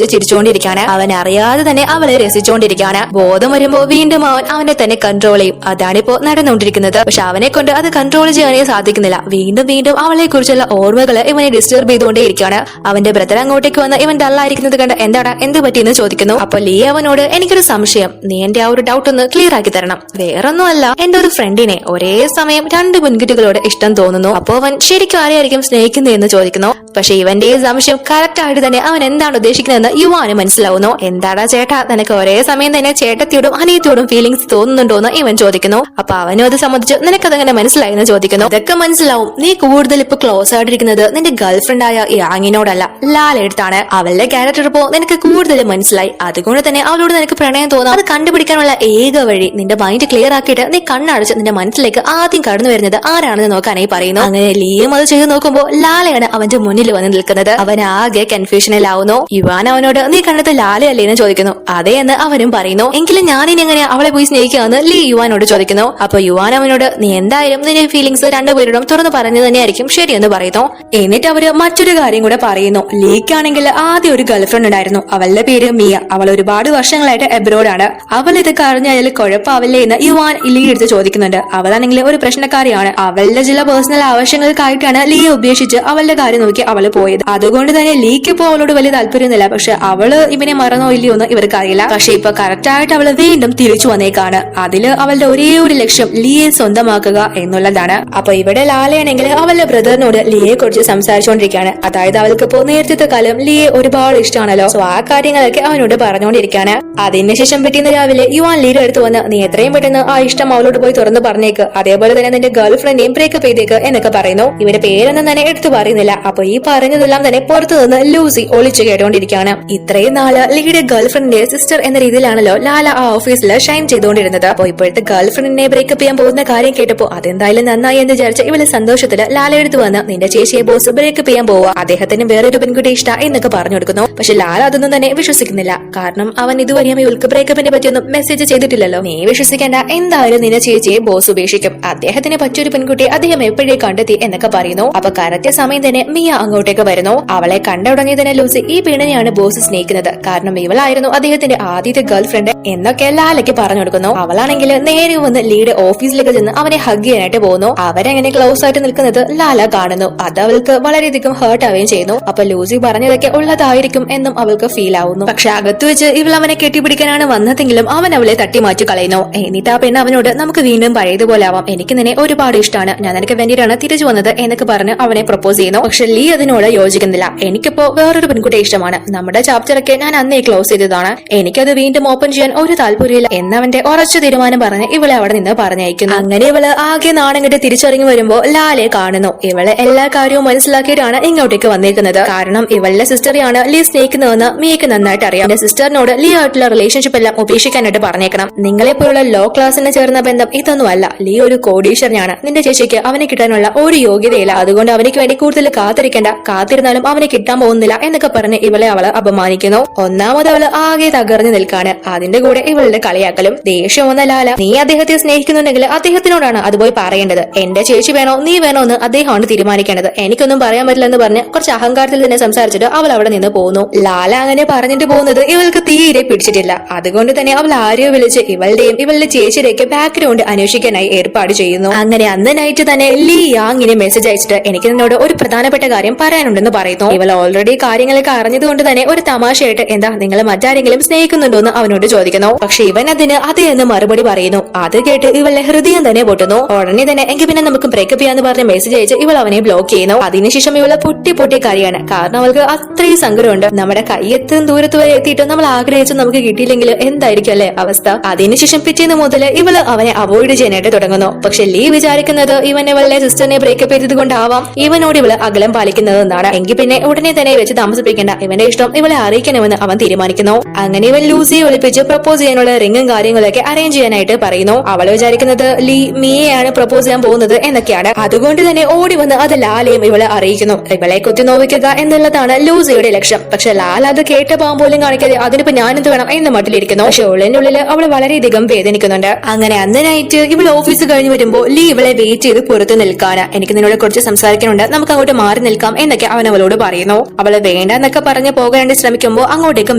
ചിരിച്ചുകൊണ്ടിരിക്കുകയാണ്. അവൻ അറിയാതെ തന്നെ അവളെ രസിച്ചുകൊണ്ടിരിക്കുകയാണ്. ബോധം വരുമ്പോ വീണ്ടും അവൻ അവനെ തന്നെ കൺട്രോൾ ചെയ്യും. അതാണിപ്പോ നടന്നുകൊണ്ടിരിക്കുന്നത്. പക്ഷെ അവനെ കൊണ്ട് അത് കൺട്രോൾ ചെയ്യാനേ സാധിക്കുന്നില്ല. വീണ്ടും വീണ്ടും അവളെ കുറിച്ചുള്ള ഓർമ്മകള് ഇവനെ ഡിസ്റ്റർബ് ചെയ്തുകൊണ്ടേയിരിക്കുകയാണ്. അവന്റെ ബ്രദർ അങ്ങോട്ടേക്ക് വന്ന് ഇവൻ ഡള്ളായിരിക്കുന്നത് കണ്ട് എന്താടാ എന്ത് പറ്റിയെന്ന് ചോദിക്കുന്നു. അപ്പൊ ലീ അവനോട് എനിക്കൊരു സംശയം, നീ എന്റെ ആ ഒരു ഡൗട്ട് ഒന്ന് ക്ലിയർ ആക്കി തരണം. വേറൊന്നും അല്ല, എന്റെ ഒരു ഫ്രണ്ടിനെ ഒരേ സമയം രണ്ട് പെൺകുട്ടികളോട് ഇഷ്ടം തോന്നുന്നു. അപ്പോ അവൻ ശരിക്കും ആരെയായിരിക്കും സ്നേഹിക്കുന്നതെന്ന് ചോദിക്കുന്നു. പക്ഷെ ഇവന്റെ സംശയം കറക്റ്റ് ആയിട്ട് തന്നെ അവൻ എന്താണ് ഉദ്ദേശിക്കുന്നത് യുവാന് മനസ്സിലാവുന്നു. എന്താടാ ചേട്ടാ, നിനക്ക് ഒരേ സമയം തന്നെ ചേട്ടത്തിയോടും അനിയത്തിയോടും ഫീലിംഗ്സ് തോന്നുന്നുണ്ടോന്ന് ഇവൻ ചോദിക്കുന്നു. അപ്പൊ അവനും അത് സംബന്ധിച്ച് നിനക്കതെങ്ങനെ മനസ്സിലായെന്ന് ചോദിക്കുന്നു. അതൊക്കെ മനസ്സിലാവും, നീ കൂടുതൽ ഇപ്പൊ ക്ലോസ് ആയിട്ടിരിക്കുന്നത് നിന്റെ ഗേൾഫ്രണ്ട് ആയ യാങ്ങിനോടല്ല, ലാലയെടുത്താണ്. അവളുടെ ക്യാരക്ടർ ഇപ്പോ നിനക്ക് കൂടുതൽ മനസ്സിലായി. അതുകൊണ്ട് തന്നെ അവളോട് നിനക്ക് പ്രണയം തോന്നാം. അത് കണ്ടുപിടിക്കാനുള്ള ഏക വഴി നിന്റെ മൈൻഡ് ക്ലിയർ ആക്കിയിട്ട് നീ കണ്ണടച്ച് നിന്റെ മനസ്സിലേക്ക് ആദ്യം കടന്നു വരുന്നത് ആരാണെന്ന് നോക്കാനായി പറയുന്നു. അങ്ങനെ ലീയും അത് ചെയ്ത് നോക്കുമ്പോൾ ലാലയാണ് അവന്റെ മുന്നിൽ വന്ന് നിൽക്കുന്നത്. അവൻ ആകെ കൺഫ്യൂഷനിലാവുന്നു. യുവാൻ അവനോട് നീ കണ്ടത് ലാലയല്ലേ എന്ന് ചോദിക്കുന്നു. അതെ എന്ന് അവനും പറയുന്നു. എങ്കിലും ഞാനിനി എങ്ങനെയാ അവളെ പോയി സ്നേഹിക്കാമെന്ന് ലീ യുവാനോട് ചോദിക്കുന്നു. അപ്പൊ യുവാൻ അവനോട് നീ എന്തായാലും നിന്റെ ഫീലിംഗ്സ് രണ്ടുപേരോടും തുറന്നു പറഞ്ഞു തന്നെയായിരിക്കും ശരിയെന്ന് പറയുന്നു. എന്നിട്ട് അവര് മറ്റൊരു കാര്യം കൂടെ പറയുന്നു. ലീക്കാണെങ്കിൽ ആദ്യം ഒരു ഗേൾഫ്രണ്ട് ഉണ്ടായിരുന്നു. അവളുടെ പേര് മിയ. അവൾ ഒരുപാട് വർഷങ്ങളായിട്ട് എബ്രോഡാണ്. അവൾ ഇതൊക്കെ അറിഞ്ഞാൽ കുഴപ്പമാവില്ലേ എന്ന് യുവാൻ ലീ എടുത്ത് ചോദിക്കുന്നുണ്ട്. അവളാണെങ്കിൽ ഒരു പ്രശ്നക്കാരിയാണ്. അവളുടെ ചില പേഴ്സണൽ ആവശ്യങ്ങൾക്കായിട്ടാണ് ലീയെ ഉപേക്ഷിച്ച് അവളുടെ കാര്യം നോക്കി അവള് പോയത്. അതുകൊണ്ട് തന്നെ ലീക്ക് ഇപ്പോ അവളോട് വലിയ താല്പര്യമൊന്നുമില്ല. പക്ഷെ അവള് ഇവനെ മറന്നോ ഇല്ലയോ എന്ന് ഇവർക്ക് അറിയില്ല. പക്ഷെ ഇപ്പൊ കറക്റ്റ് ആയിട്ട് അവള് വീണ്ടും തിരിച്ചു വന്നേക്കാണ്. അതില് അവളുടെ ഒരേ ഒരു ലക്ഷ്യം ലീയെ സ്വന്തമാക്കുക എന്നുള്ളതാണ്. അപ്പൊ ഇവിടെ ലാലയാണെങ്കിൽ അവളുടെ ബ്രദറിനോട് ലീയെ കുറിച്ച് സംസാരിച്ചുകൊണ്ടിരിക്കുകയാണ്. അതായത് അവൾക്ക് ഇപ്പോ നേരത്തെ കാലം ലീയെ ഒരുപാട് ഇഷ്ടമാണല്ലോ. സോ ആ കാര്യങ്ങളൊക്കെ അവനോട് പറഞ്ഞുകൊണ്ടിരിക്കുകയാണ്. അതിനുശേഷം പിറ്റേന്ന് രാവിലെ യുവാൻ ലീയുടെ അടുത്ത് വന്ന് നീ എത്രയും പെട്ടെന്ന് ആ ഇഷ്ടം അവളോട് പോയി തുറന്നു പറഞ്ഞേക്ക്, അതേപോലെ തന്നെ നിന്റെ ഗേൾഫ്രണ്ടിനെയും ബ്രേക്കപ്പ് ചെയ്തേക്ക് എന്നൊക്കെ പറയുന്നു. ഇവരുടെ പേരൊന്നും തന്നെ എടുത്തു പറയുന്നില്ല. അപ്പൊ ഈ പറഞ്ഞതെല്ലാം തന്നെ പുറത്തു നിന്ന് ലൂസി ഒളിച്ചു കേട്ടുകൊണ്ടിരിക്കുകയാണ്. ഇത്രയും നാള് ലീയുടെ ഗേൾഫ്രണ്ടിന്റെ സിസ്റ്റർ എന്ന രീതിയിലാണല്ലോ ലാല ആ ഓഫീസിൽ ഷൈൻ ചെയ്തുകൊണ്ടിരുന്നത്. അപ്പൊ ഇപ്പോഴത്തെ ഗേൾഫ്രണ്ടിനെ ബ്രേക്കപ്പ് ചെയ്യാൻ പോകുന്ന കാര്യം കേട്ടപ്പോ അതെന്തായാലും നന്നായി എന്ന് വിചാരിച്ച ഇവളെ സന്തോഷത്തില് ലാല എടുത്ത് വന്ന് നിന്റെ ചേച്ചിയെ ബോസ് ബ്രേക്കപ്പ് ചെയ്യാൻ പോവാ, അദ്ദേഹത്തിന് വേറൊരു പെൺകുട്ടി ഇഷ്ട എന്നൊക്കെ പറഞ്ഞു കൊടുക്കുന്നു. പക്ഷെ ലാല അതൊന്നും തന്നെ വിശ്വസിക്കുന്നില്ല. കാരണം അവൻ ഇതുവരെയും ഇവൾക്ക് ബ്രേക്കപ്പിനെ പറ്റിയൊന്നും മെസ്സേജ് ചെയ്തിട്ടില്ലല്ലോ. നീ വിശ്വസിക്കേണ്ട, എന്തായാലും നിന്റെ ചേച്ചിയെ ബോസ് ഉപേക്ഷിക്കും, അദ്ദേഹത്തിന് പറ്റിയൊരു പെൺകുട്ടിയെ അദ്ദേഹം എപ്പോഴേ കണ്ടെത്തി എന്നൊക്കെ പറയുന്നു. അപ്പൊ കറക്റ്റ് സമയം തന്നെ മിയ അങ്ങോട്ടേക്ക് വരുന്നു. അവളെ കണ്ട ഉടനെ തന്നെ ലൂസി ഈ പെണ്ണിനെയാണ് ബോസ് സ്നേഹിക്കുന്നത്, കാരണം ഇവളായിരുന്നു അദ്ദേഹത്തിന്റെ ആദ്യത്തെ ഗേൾഫ്രണ്ട് എന്നൊക്കെ ലാലയ്ക്ക് പറഞ്ഞു കൊടുക്കുന്നു. അവളാണെങ്കിൽ നേരെ വന്ന് ലീയുടെ ഓഫീസിലേക്ക് ചെന്ന് അവനെ ഹഗ് ചെയ്യാനായിട്ട് പോകുന്നു. അവരെങ്ങനെ ക്ലോസ് ആയിട്ട് നിൽക്കുന്നത് ലാല കാണുന്നു. അത് അവൾക്ക് വളരെയധികം ഹേർട്ട് ആവുകയും ചെയ്യുന്നു. അപ്പൊ ലൂസി പറഞ്ഞതൊക്കെ ഉള്ളതായിരിക്കും എന്നും അവൾക്ക് ഫീൽ ആവുന്നു. പക്ഷെ അകത്തു വെച്ച് ഇവൾ അവനെ കെട്ടിപ്പിടിക്കാനാണ് വന്നതെങ്കിലും അവൻ അവളെ തട്ടി മാറ്റി കളയുന്നു. എന്നിട്ട് ആ പെണ്ണ് അവനോട് നമുക്ക് വീണ്ടും പഴയതുപോലെ ആവാം, എനിക്ക് നിന്നെ ഒരുപാട് ഇഷ്ടമാണ്, ഞാൻ നിനക്ക് വേണ്ടിയിട്ടാണ് തിരിച്ചു വന്നത് എന്നൊക്കെ പറഞ്ഞ് അവനെ പ്രപ്പോസ് ചെയ്യുന്നു. പക്ഷെ ലീ അത് അതിനോട് യോജിക്കുന്നില്ല. എനിക്കിപ്പോ വേറൊരു പെൺകുട്ടിയെ ഇഷ്ടമാണ്. നമ്മുടെ ചാപ്റ്ററൊക്കെ ഞാൻ അന്നേ ക്ലോസ് ചെയ്തതാണ്. എനിക്കത് വീണ്ടും ഓപ്പൺ ചെയ്യാൻ ഒരു താല്പര്യമില്ല എന്നവന്റെ ഉറച്ച തീരുമാനം പറഞ്ഞ് ഇവളെ അവിടെ നിന്ന് പറഞ്ഞയക്കുന്നു. അങ്ങനെ ഇവള് ആകെ നാണം കെട്ട് തിരിച്ചറിഞ്ഞു വരുമ്പോ ലാലെ കാണുന്നു. ഇവള് എല്ലാ കാര്യവും മനസ്സിലാക്കിയിട്ടാണ് ഇങ്ങോട്ടേക്ക് വന്നേക്കുന്നത്. കാരണം ഇവളുടെ സിസ്റ്ററിയാണ് ലീ സ്നേഹിക്കുന്നതെന്ന് മിയക്ക് നന്നായിട്ട് അറിയാം. എന്റെ സിസ്റ്ററിനോട് ലീ ആയിട്ടുള്ള റിലേഷൻഷിപ്പ് എല്ലാം ഉപേക്ഷിക്കാനായിട്ട് പറഞ്ഞേക്കണം. നിങ്ങളെപ്പോലുള്ള ലോ ക്ലാസ്സിന് ചേർന്ന ബന്ധം ഇതൊന്നുമല്ല. ലീ ഒരു കോടീശ്വരനാണ്. നിന്റെ ചേച്ചിക്ക് അവനെ കിട്ടാനുള്ള ഒരു യോഗ്യതയില്ല. അതുകൊണ്ട് അവനക്ക് വേണ്ടി കൂടുതൽ കാത്തിരിക്കേണ്ട. കാത്തിരുന്നാലും അവനെ കിട്ടാൻ പോകുന്നില്ല എന്നൊക്കെ പറഞ്ഞ് ഇവളെ അവള് അപമാനിക്കുന്നു. ഒന്നാമത് അവള് ആകെ തകർന്നു നിൽക്കാണ്. അതിന്റെ കൂടെ ഇവളുടെ കളിയാക്കലും. ദേഷ്യം വന്ന ലാല, നീ അദ്ദേഹത്തെ സ്നേഹിക്കുന്നുണ്ടെങ്കിൽ അദ്ദേഹത്തിനോടാണ് അത് പോയി പറയേണ്ടത്. എന്റെ ചേച്ചി വേണോ നീ വേണോ എന്ന് അദ്ദേഹമാണ് തീരുമാനിക്കേണ്ടത്. എനിക്കൊന്നും പറയാൻ പറ്റില്ലെന്ന് പറഞ്ഞ് കുറച്ച് അഹങ്കാരത്തിൽ തന്നെ സംസാരിച്ചിട്ട് അവൾ അവിടെ നിന്ന് പോകുന്നു. ലാല അങ്ങനെ പറഞ്ഞിട്ട് പോകുന്നത് ഇവൾക്ക് തീരെ പിടിച്ചിട്ടില്ല. അതുകൊണ്ട് തന്നെ അവൾ ആരെയോ വിളിച്ച് ഇവളുടെയും ഇവളുടെ ചേച്ചിയുടെയൊക്കെ ബാക്ക്ഗ്രൗണ്ട് അന്വേഷിക്കാനായി ഏർപ്പാട് ചെയ്യുന്നു. അങ്ങനെ അന്ന് നൈറ്റ് തന്നെ ലീ യാങ്ങിനെ മെസ്സേജ് അയച്ചിട്ട് എനിക്ക് നിന്നോട് ഒരു പ്രധാനപ്പെട്ട കാര്യം പറയാനുണ്ടെന്ന് പറയുന്നു. ഇവൾ ഓൾറെഡി കാര്യങ്ങളൊക്കെ അറിഞ്ഞതുകൊണ്ട് തന്നെ ഒരു തമാശയായിട്ട് എന്താ നിങ്ങൾ മറ്റാരെങ്കിലും സ്നേഹിക്കുന്നുണ്ടോ എന്ന് അവനോട് ചോദിക്കുന്നു. പക്ഷെ ഇവൻ അതിന് അതേ എന്ന് മറുപടി പറയുന്നു. അത് കേട്ട് ഇവളുടെ ഹൃദയം തന്നെ പൊട്ടുന്നു. ഉടനെ തന്നെ എങ്കിൽ പിന്നെ നമുക്ക് ബ്രേക്കപ്പ് ചെയ്യാന്ന് പറഞ്ഞ് മെസ്സേജ് അയച്ച് ഇവൾ അവനെ ബ്ലോക്ക് ചെയ്യുന്നു. അതിനുശേഷം ഇവള് പൊട്ടി കരയാണ്. കാരണം അവൾക്ക് അത്രയും സങ്കടമുണ്ട്. നമ്മുടെ കൈയെത്തും ദൂരത്ത് വരെ എത്തിയിട്ട് നമ്മൾ ആഗ്രഹിച്ച് നമുക്ക് കിട്ടിയില്ലെങ്കിൽ എന്തായിരിക്കും അല്ലെ അവസ്ഥ. അതിനുശേഷം പിറ്റേന്ന് മുതൽ ഇവള് അവനെ അവോയ്ഡ് ചെയ്യാനായിട്ട് തുടങ്ങുന്നു. പക്ഷെ ലീ വിചാരിക്കുന്നത് ഇവൻ ഇവളുടെ സിസ്റ്ററിനെ ബ്രേക്കപ്പ് ചെയ്തത് കൊണ്ടാവാം ഇവനോട് ഇവള് അകലം പാലിക്കുന്നത് എന്നാണ്. എങ്കിൽ പിന്നെ ഉടനെ തന്നെ വെച്ച് താമസിപ്പിക്കേണ്ട. ഇവന്റെ ഇഷ്ടം ഇവളെ അറിയിക്കണമെന്ന് അവൻ തീരുമാനിക്കുന്നു. അങ്ങനെ ഇവൻ ലൂസിയെ ഒളിപ്പിച്ച് പ്രപ്പോസ് ചെയ്യാനുള്ള റിങ്ങും കാര്യങ്ങളൊക്കെ അറേഞ്ച് ചെയ്യാനായിട്ട് പറയുന്നു. അവള് വിചാരിക്കുന്നത് ലീ മിയെയാണ് പ്രപ്പോസ് ചെയ്യാൻ പോകുന്നത് എന്നൊക്കെയാണ്. അതുകൊണ്ട് തന്നെ ഓടി വന്ന് അത് ലാലയും ഇവളെ അറിയിക്കുന്നു. ഇവളെ കുത്തി നോവിക്കുക എന്നുള്ളതാണ് ലൂസിയുടെ ലക്ഷ്യം. പക്ഷെ ലാൽ അത് കേട്ട പാവം പോലും കാണിക്കാതെ അതിനിപ്പോ ഞാനെന്ത് വേണം എന്ന മട്ടിലിരിക്കുന്നു. പക്ഷെ ഉള്ളിനുള്ളിൽ അവള് വളരെയധികം വേദനിക്കുന്നുണ്ട്. അങ്ങനെ അന്ന് നൈറ്റ് ഇവൾ ഓഫീസ് കഴിഞ്ഞ് വരുമ്പോ ലീ ഇവളെ വെയിറ്റ് ചെയ്ത് പുറത്ത് നിൽക്കാന്. എനിക്ക് നിന്നോട് കുറച്ച് സംസാരിക്കാനുണ്ട്, നമുക്ക് അങ്ങോട്ട് മാറി നിൽക്കാം എന്നൊക്കെ അവൻ അവളോട് പറയുന്നു. അവള് വേണ്ട എന്നൊക്കെ പറഞ്ഞ് പോകാനായിട്ട് ശ്രമിക്കുമ്പോ അങ്ങോട്ടേക്ക്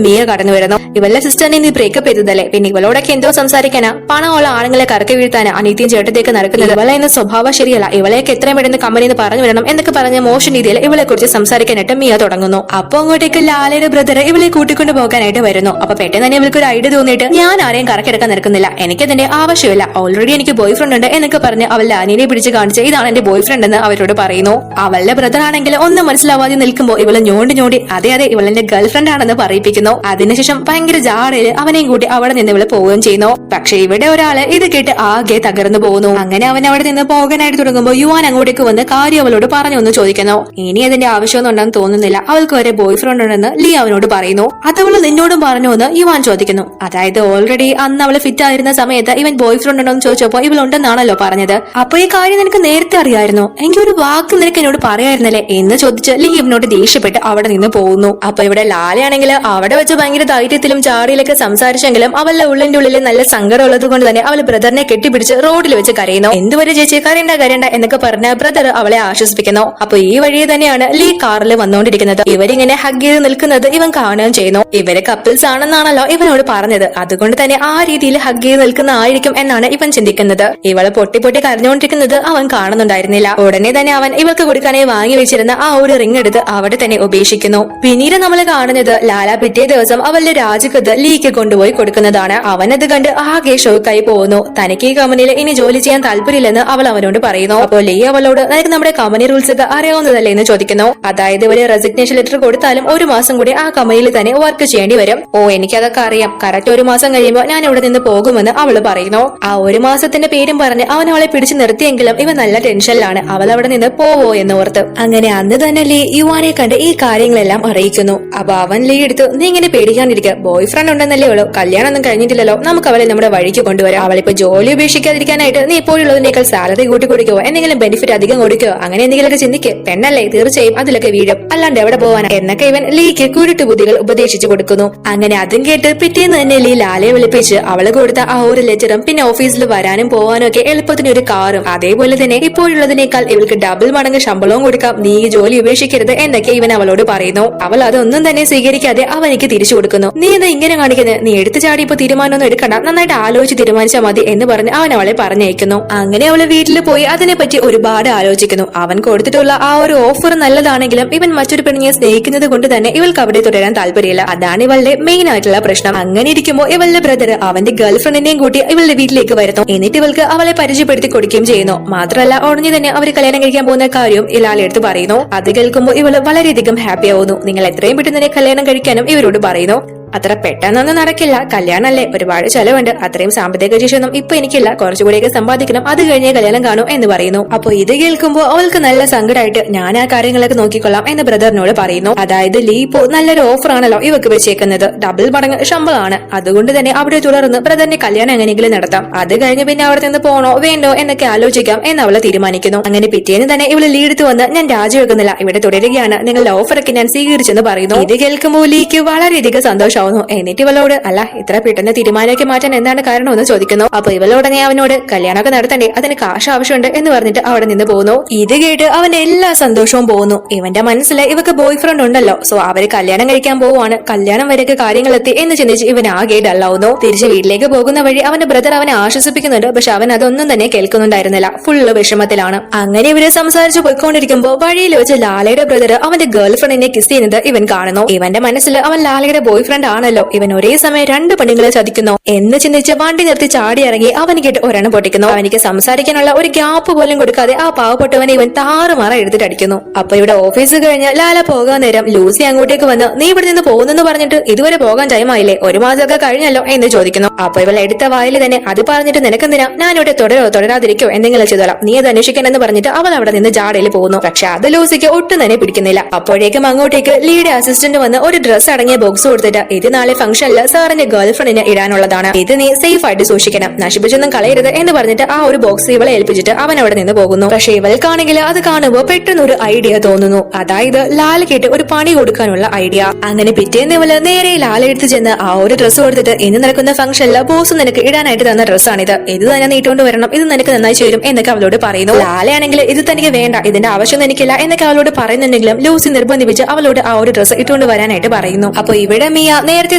മിയ കടന്നു വരുന്നു. ഇവളുടെ സിസ്റ്ററിനെ നീ ബ്രേക്കപ്പ് ചെയ്തതല്ലേ, പിന്നെ ഇവളോടൊക്കെ എന്തോ സംസാരിക്കാനാ, പണമുള്ള ആണുങ്ങളെ കറക്കി വീഴ്ത്താനാ അനീതിയും ചേട്ടത്തേക്ക് നടക്കുന്നത്. ഇവളെ എന്ന സ്വഭാവം ശരിയല്ല, ഇവളെയൊക്കെ എത്രയും പെട്ടെന്ന് കമ്പനിന്ന് പറഞ്ഞു വിടണം എന്നൊക്കെ പറഞ്ഞ മോശം രീതിയിൽ ഇവളെ കുറിച്ച് സംസാരിക്കാനായിട്ട് മിയ തുടങ്ങുന്നു. അപ്പൊ അങ്ങോട്ടേക്ക് ലാലയുടെ ബ്രദർ ഇവളെ കൂട്ടിക്കൊണ്ട് പോകാനായിട്ട് വരുന്നു. അപ്പൊ പെട്ടെന്ന് തന്നെ ഇവൾക്ക് ഒരു ഐഡിയ തോന്നിയിട്ട് ഞാൻ ആരെയും കറക്കിടക്കാൻ നിൽക്കുന്നില്ല, എനിക്കതിന്റെ ആവശ്യമില്ല, ഓൾറെഡി എനിക്ക് ബോയ് ഫ്രണ്ട് ഉണ്ട് എന്നൊക്കെ പറഞ്ഞ് അവളുടെ അനിയനെ പിടിച്ച് കാണിച്ച് ഇതാണ് എന്റെ ബോയ് ഫ്രണ്ട് എന്ന് അവരോട് പറയുന്നു. അവളുടെ ബ്രദർ ആണെങ്കിൽ ഒന്നും മനസ്സിലാവാതെ നിൽക്കുമ്പോൾ ഇവള് ഞോണ്ടി അതെ ഇവളെന്റെ ഗേൾഫ്രണ്ട് ആണെന്ന് പറയിപ്പിക്കുന്നു. അതിനുശേഷം ഭയങ്കര ജാടയില് അവനെയും കൂട്ടി അവിടെ നിന്ന് ഇവള് പോവുകയും ചെയ്യുന്നു. പക്ഷെ ഇവിടെ ഒരാള് ഇത് കേട്ട് ആകെ തകർന്നു പോകുന്നു. അങ്ങനെ അവൻ അവിടെ നിന്ന് പോകാനായിട്ട് തുടങ്ങുമ്പോൾ യുവാൻ അങ്ങോട്ടേക്ക് വന്ന് കാര്യം അവളോട് പറഞ്ഞൊന്ന് ചോദിക്കുന്നു. ഇനി അതിന്റെ ആവശ്യമൊന്നും ഉണ്ടെന്ന് തോന്നുന്നില്ല, അവൾക്ക് വരെ ബോയ് ഫ്രണ്ട് ഉണ്ടെന്ന് ലീ അവനോട് പറയുന്നു. അതവള് നിന്നോടും പറഞ്ഞു എന്ന് യുവാൻ ചോദിക്കുന്നു. അതായത് ഓൾറെഡി അന്ന് അവള് ഫിറ്റ് ആയിരുന്ന സമയത്ത് ഇവൻ ബോയ് ഫ്രണ്ട് ഉണ്ടോ എന്ന് ചോദിച്ചപ്പോ ഇവളുണ്ടെന്നാണല്ലോ പറഞ്ഞത്. അപ്പൊ ഈ കാര്യം നിനക്ക് നേരത്തെ അറിയായിരുന്നു, എനിക്ക് ഒരു വാക്ക് നിനക്ക് എന്നോട് പറയായിരുന്നല്ലേ എന്ന് ചോദിച്ച് ലീ ഇവനോട് ദേഷ്യപ്പെട്ട് അവിടെ നിന്ന് പോകുന്നു. അപ്പൊ ഇവിടെ ലാലയാണെങ്കിൽ അവിടെ വെച്ച് ഭയങ്കര ധൈര്യത്തിലും ചാടിയിലൊക്കെ സംസാരിച്ചെങ്കിലും അവളുടെ ഉള്ളിന്റെ ഉള്ളിൽ നല്ല സങ്കടം ഉള്ളത് കൊണ്ട് തന്നെ അവള് ബ്രദറിനെ കെട്ടിപ്പിടിച്ച് റോഡിൽ വെച്ച് കരയുന്നു. എന്തുവരെ ചേച്ചി കരയണ്ട എന്നൊക്കെ പറഞ്ഞ ബ്രദർ അവളെ ആശ്വസിപ്പിക്കുന്നു. അപ്പൊ ഈ വഴി തന്നെയാണ് ലീ കാറിൽ വന്നുകൊണ്ടിരിക്കുന്നത്. ഇവരിങ്ങനെ ഹഗ് ചെയ്ത് നിൽക്കുന്നത് ഇവൻ കാണുകയും ചെയ്യുന്നു. ഇവര് കപ്പിൾസ് ആണെന്നാണല്ലോ ഇവനോട് പറഞ്ഞത്, അതുകൊണ്ട് തന്നെ ആ രീതിയിൽ ഹഗ് ചെയ്ത് നിൽക്കുന്ന ആയിരിക്കും എന്നാണ് ഇവൻ ചിന്തിക്കുന്നത്. ഇവള് പൊട്ടി കരഞ്ഞുകൊണ്ടിരിക്കുന്നത് അവൻ കാണുന്നുണ്ടായിരുന്നില്ല. ഉടനെ തന്നെ അവൻ ഇവൾക്ക് കൊടുക്കാനായി വാങ്ങി വെച്ചിരുന്ന ആ ഒരു റിംഗ് എടുത്ത് അവിടെ തന്നെ ഉപേക്ഷിക്കുന്നു. പിന്നീട് നമ്മൾ കാണുന്നത് ലാല പിറ്റേ ദിവസം അവളുടെ രാജിക്കത്ത് ലീക്ക് കൊണ്ടുപോയി കൊടുക്കുന്നതാണ്. അവനത് കണ്ട് ആകെ ഷോക്കായി പോകുന്നു. തനിക്ക് ഈ കമ്പനിയിൽ ഇനി ജോലി ചെയ്യാൻ താല്പര്യമില്ലെന്ന് അവൾ അവനോട് പറയുന്നു. അപ്പോൾ ലീ അവളോട് നിനക്ക് നമ്മുടെ കമ്പനി റൂൾസ് ഒക്കെ അറിയാവുന്നതല്ലേ എന്ന് ചോദിക്കുന്നു. അതായത് ഒരു റെസിഗ്നേഷൻ ലെറ്റർ കൊടുത്താലും ഒരു മാസം കൂടി ആ കമ്പനിയിൽ തന്നെ വർക്ക് ചെയ്യേണ്ടി വരും. ഓ എനിക്കതൊക്കെ അറിയാം, കറക്റ്റ് ഒരു മാസം കഴിയുമ്പോൾ ഞാൻ ഇവിടെ നിന്ന് പോകുമെന്ന് അവള് പറയുന്നു. ആ ഒരു മാസത്തിന്റെ പേരും പറഞ്ഞ് അവൻ അവളെ പിടിച്ചു നിർത്തിയെങ്കിലും ഇവൻ നല്ല ടെൻഷനിലാണ്. അവൾ അവിടെ നിന്ന് പോവോ എന്ന് ഓർത്ത്. അങ്ങനെ അന്ന് തന്നെ ലീ യുവാനെ കണ്ട് ഈ കാര്യങ്ങളെല്ലാം അറിയിക്കുന്നു. അപ്പൊ അവൻ ലീ എടുത്തു നീ ഇങ്ങനെ പേടിക്കാണ്ടിരിക്കുക, ബോയ് ഫ്രണ്ട് ഉണ്ടെന്നല്ലേ ഉള്ളൂ, കല്യാണം ഒന്നും കഴിഞ്ഞിട്ടില്ലല്ലോ, നമുക്ക് അവളെ നമ്മുടെ വഴിക്ക് കൊണ്ടുവരാം. അവളിപ്പോ ജോലി ഉപേക്ഷിക്കാതിരിക്കാനായിട്ട് നീ ഇപ്പോഴുള്ളതിനേക്കാൾ സാലറി കൂട്ടി കൊടുക്കോ, എന്തെങ്കിലും ബെനിഫിറ്റ് അധികം കൊടുക്കോ, അങ്ങനെ എന്തെങ്കിലുമൊക്കെ ചിന്തിക്ക്, പെണ്ണല്ലേ തീർച്ചയായും അതിലൊക്കെ വീഴും, അല്ലാണ്ട് എവിടെ പോവാനാ എന്നൊക്കെ ഇവൻ ലീക്ക് കുരുട്ടു ബുദ്ധികൾ ഉപദേശിച്ചു കൊടുക്കുന്നു. അങ്ങനെ അതും കേട്ട് പിറ്റേന്ന് തന്നെ ലീ ലാലയെ വിളിപ്പിച്ച് അവള് കൊടുത്ത ആ ഒരു ലെറ്ററും പിന്നെ ഓഫീസിൽ വരാനും പോവാനും ഒക്കെ എളുപ്പത്തിന് ഒരു കാറും അതേപോലെ തന്നെ ഇപ്പോഴുള്ളതിനേക്കാൾ ഇവൾക്ക് ഡബിൾ മടങ്ങ് ശമ്പളവും കൊടുക്കാം, നീ ജോലി ഉപേക്ഷിക്കരുത് എന്നൊക്കെ ഇവൻ അവളോട് പറയുന്നു. അവൾ അതൊന്നും തന്നെ സ്വീകരിക്കാതെ അവനിക്ക് തിരിച്ചു കൊടുക്കുന്നു. നീ എന്താ ഇങ്ങനെ കാണിക്കുന്നത്, നീ എടുത്തു ചാടി ഇപ്പൊ തീരുമാനമൊന്നും എടുക്കണ്ട, നന്നായിട്ട് ആലോചിച്ച് തീരുമാനിച്ചാൽ മതി എന്ന് പറഞ്ഞ് അവൻ അവളെ പറഞ്ഞയക്കുന്നു. അങ്ങനെ അവള് വീട്ടിൽ പോയി അതിനെപ്പറ്റി ഒരുപാട് ആലോചിക്കുന്നു. അവൻ കൊടുത്തിട്ടുള്ള ആ ഒരു ഓഫർ നല്ലതാണെങ്കിലും ഇവൻ മറ്റൊരു പെണ്ണിനെ സ്നേഹിക്കുന്നത് കൊണ്ട് തന്നെ ഇവൾക്ക് അവിടെ തുടരാൻ താല്പര്യമില്ല. അതാണ് ഇവളുടെ മെയിൻ ആയിട്ടുള്ള പ്രശ്നം. അങ്ങനെ ഇരിക്കുമ്പോൾ ഇവളുടെ ബ്രദർ അവന്റെ ഗേൾഫ്രണ്ടിനെയും കൂട്ടി ഇവളുടെ വീട്ടിലേക്ക് വരുന്നു. എന്നിട്ട് ഇവൾക്ക് അവളെ പരിചയപ്പെടുത്തി കൊടുക്കുകയും ചെയ്യുന്നു. മാത്രമല്ല ഉടനെ തന്നെ അവർ കല്യാണം കഴിക്കാൻ പോകുന്ന കാര്യവും ലാല എടുത്ത് പറയുന്നു. അത് കേൾക്കുമ്പോൾ ഇവള് വളരെയധികം ഹാപ്പി ആവുന്നു. നിങ്ങൾ എത്രയും പെട്ടെന്ന് തന്നെ കല്യാണം കഴിക്കാനും ഇവരോട് പറയുന്നു. അത്ര പെട്ടെന്നൊന്നും നടക്കില്ല, കല്യാണല്ലേ, ഒരുപാട് ചെലവുണ്ട്, അത്രയും സാമ്പത്തിക ശേഷിയൊന്നും ഇപ്പൊ എനിക്കില്ല, കുറച്ചുകൂടിയൊക്കെ സമ്പാദിക്കണം, അത് കഴിഞ്ഞേ കല്യാണം കാണൂ എന്ന് പറയുന്നു. അപ്പൊ ഇത് കേൾക്കുമ്പോൾ അവൾക്ക് നല്ല സങ്കടമായിട്ട് ഞാൻ ആ കാര്യങ്ങളൊക്കെ നോക്കിക്കൊള്ളാം എന്ന് ബ്രദറിനോട് പറയുന്നു. അതായത് ലീ ഇപ്പോ നല്ലൊരു ഓഫർ ആണല്ലോ ഇവക്ക് വെച്ചേക്കുന്നത്, ഡബിൾ മടങ്ങ് ശമ്പളമാണ്. അതുകൊണ്ട് തന്നെ അവിടെ തുടർന്ന് ബ്രദറിന്റെ കല്യാണം എങ്ങനെയെങ്കിലും നടത്താം, അത് കഴിഞ്ഞ് പിന്നെ അവിടെ നിന്ന് പോണോ വേണ്ടോ എന്നൊക്കെ ആലോചിക്കാം എന്ന് അവള് തീരുമാനിക്കുന്നു. അങ്ങനെ പിറ്റേന്ന് തന്നെ ഇവള് ലീ എടുത്ത് വന്ന് ഞാൻ രാജിവെക്കുന്നില്ല, ഇവിടെ തുടരുകയാണ്, നിങ്ങളുടെ ഓഫറൊക്കെ ഞാൻ സ്വീകരിച്ചെന്ന് പറയുന്നു. ഇത് കേൾക്കുമ്പോൾ ലീക്ക് വളരെയധികം സന്തോഷം. എന്നിട്ട് ഇവളോട് അല്ല ഇത്ര പെട്ടെന്ന് തീരുമാനമൊക്കെ മാറ്റാൻ എന്താണ് കാരണമെന്ന് ചോദിക്കുന്നു. അപ്പൊ ഇവളോടനെ അവനോട് കല്യാണമൊക്കെ നടത്തണ്ടേ, അതിന് കാശ് ആവശ്യമുണ്ട് എന്ന് പറഞ്ഞിട്ട് അവിടെ നിന്ന് പോകുന്നു. ഇത് കേട്ട് അവന്റെ എല്ലാ സന്തോഷവും പോകുന്നു. ഇവന്റെ മനസ്സിൽ ഇവക്ക് ബോയ് ഫ്രണ്ട് ഉണ്ടല്ലോ, സോ അവര് കല്യാണം കഴിക്കാൻ പോവാണ്, കല്യാണം വരെയൊക്കെ കാര്യങ്ങൾ എത്തി എന്ന് ചിന്തിച്ച് ഇവൻ ആകെ ഡള്ളാവുന്നു. തിരിച്ച് വീട്ടിലേക്ക് പോകുന്ന വഴി അവന്റെ ബ്രദർ അവനെ ആശ്വസിപ്പിക്കുന്നുണ്ട്. പക്ഷെ അവൻ അതൊന്നും തന്നെ കേൾക്കുന്നുണ്ടായിരുന്നില്ല, ഫുള്ള് വിഷമത്തിലാണ്. അങ്ങനെ ഇവര് സംസാരിച്ചു പോയിക്കൊണ്ടിരിക്കുമ്പോ വഴിയിൽ വെച്ച് ലാലയുടെ ബ്രദർ അവന്റെ ഗേൾ ഫ്രണ്ടിനെ കിസ് ചെയ്യുന്നത് ഇവൻ കാണുന്നു. ഇവന്റെ മനസ്സിൽ അവൻ ലാലയുടെ ബോയ് ഫ്രണ്ട് ആണല്ലോ, ഇവൻ ഒരേ സമയം രണ്ട് പെണ്ണുങ്ങളെ ചതിക്കുന്നു എന്ന് ചിന്തിച്ച് വണ്ടി നിർത്തി ചാടി ഇറങ്ങി അവന് കേട്ട് ഒരെണ്ണം പൊട്ടിക്കുന്നു. അവനിക്ക് സംസാരിക്കാനുള്ള ഒരു ഗ്യാപ്പ് പോലും കൊടുക്കാതെ ആ പാവപ്പെട്ടവനെ ഇവൻ താറുമാറ എടുത്തിട്ട് അടിക്കുന്നു. അപ്പൊ ഇവിടെ ഓഫീസ് കഴിഞ്ഞ് ലാല പോകാൻ നേരം ലൂസി അങ്ങോട്ടേക്ക് വന്ന് നീ ഇവിടെ നിന്ന് പോകുന്നെന്ന് പറഞ്ഞിട്ട് ഇതുവരെ പോകാൻ ടൈമായില്ലേ, ഒരു മാസമൊക്കെ കഴിഞ്ഞല്ലോ എന്ന് ചോദിക്കുന്നു. അപ്പൊ ഇവൾ എടുത്ത വായിൽ തന്നെ അത് പറഞ്ഞിട്ട് നിനക്കെന്തിനാ, ഞാനിവിടെ തുടരാതിരിക്കോ എന്തെങ്കിലും ചെയ്തോളാം, നീ അത് അന്വേഷിക്കാനെന്ന് പറഞ്ഞിട്ട് അവൾ അവിടെ നിന്ന് ജാടയിൽ പോകുന്നു. പക്ഷെ അത് ലൂസിക്ക് ഒട്ടും തന്നെ പിടിക്കുന്നില്ല. അപ്പോഴേക്കും അങ്ങോട്ടേക്ക് ലീയുടെ അസിസ്റ്റന്റ് വന്ന് ഒരു ഡ്രസ് അടങ്ങിയ ബോക്സ് കൊടുത്തിട്ട് ഇത് നാളെ ഫംഗ്ഷനില് സാറിന്റെ ഗേൾ ഫ്രണ്ടിനെ ഇടാനുള്ളതാണ്, ഇത് നീ സേഫ് ആയിട്ട് സൂക്ഷിക്കണം, നശിപ്പിച്ചൊന്നും കളയരുത് എന്ന് പറഞ്ഞിട്ട് ആ ഒരു ബോക്സ് ഇവളെ ഏൽപ്പിച്ചിട്ട് അവൻ അവിടെ നിന്ന് പോകുന്നു. പക്ഷെ ഇവൾക്കാണെങ്കിൽ അത് കാണുമ്പോൾ പെട്ടെന്ന് ഒരു ഐഡിയ തോന്നുന്നു. അതായത് ലാല കേട്ട് ഒരു പണി കൊടുക്കാനുള്ള ഐഡിയ. അങ്ങനെ പിറ്റേന്ന് ഇവള് നേരെ ലാല എടുത്ത് ചെന്ന് ആ ഒരു ഡ്രസ്സ് കൊടുത്തിട്ട് ഇന്ന് നടക്കുന്ന ഫംഗ്ഷനില് ബോസ് നിനക്ക് ഇടാനായിട്ട് തന്ന ഡ്രസ്സാണിത്, ഇത് തന്നെ നീട്ടുകൊണ്ട് വരണം, ഇത് നിനക്ക് നന്നായി ചേരും എന്നൊക്കെ അവളോട് പറയുന്നു. ലാലയാണെങ്കിൽ ഇത് തനിക്ക് വേണ്ട, ഇതിന്റെ ആവശ്യം എനിക്കില്ല എന്നൊക്കെ അവളോട് പറയുന്നുണ്ടെങ്കിലും ലൂസി നിർബന്ധിപ്പിച്ച് അവളോട് ആ ഒരു ഡ്രസ്സ് ഇട്ടുകൊണ്ട് വരാനായിട്ട് പറയുന്നു. അപ്പൊ ഇവിടെ മിയ നേരത്തെ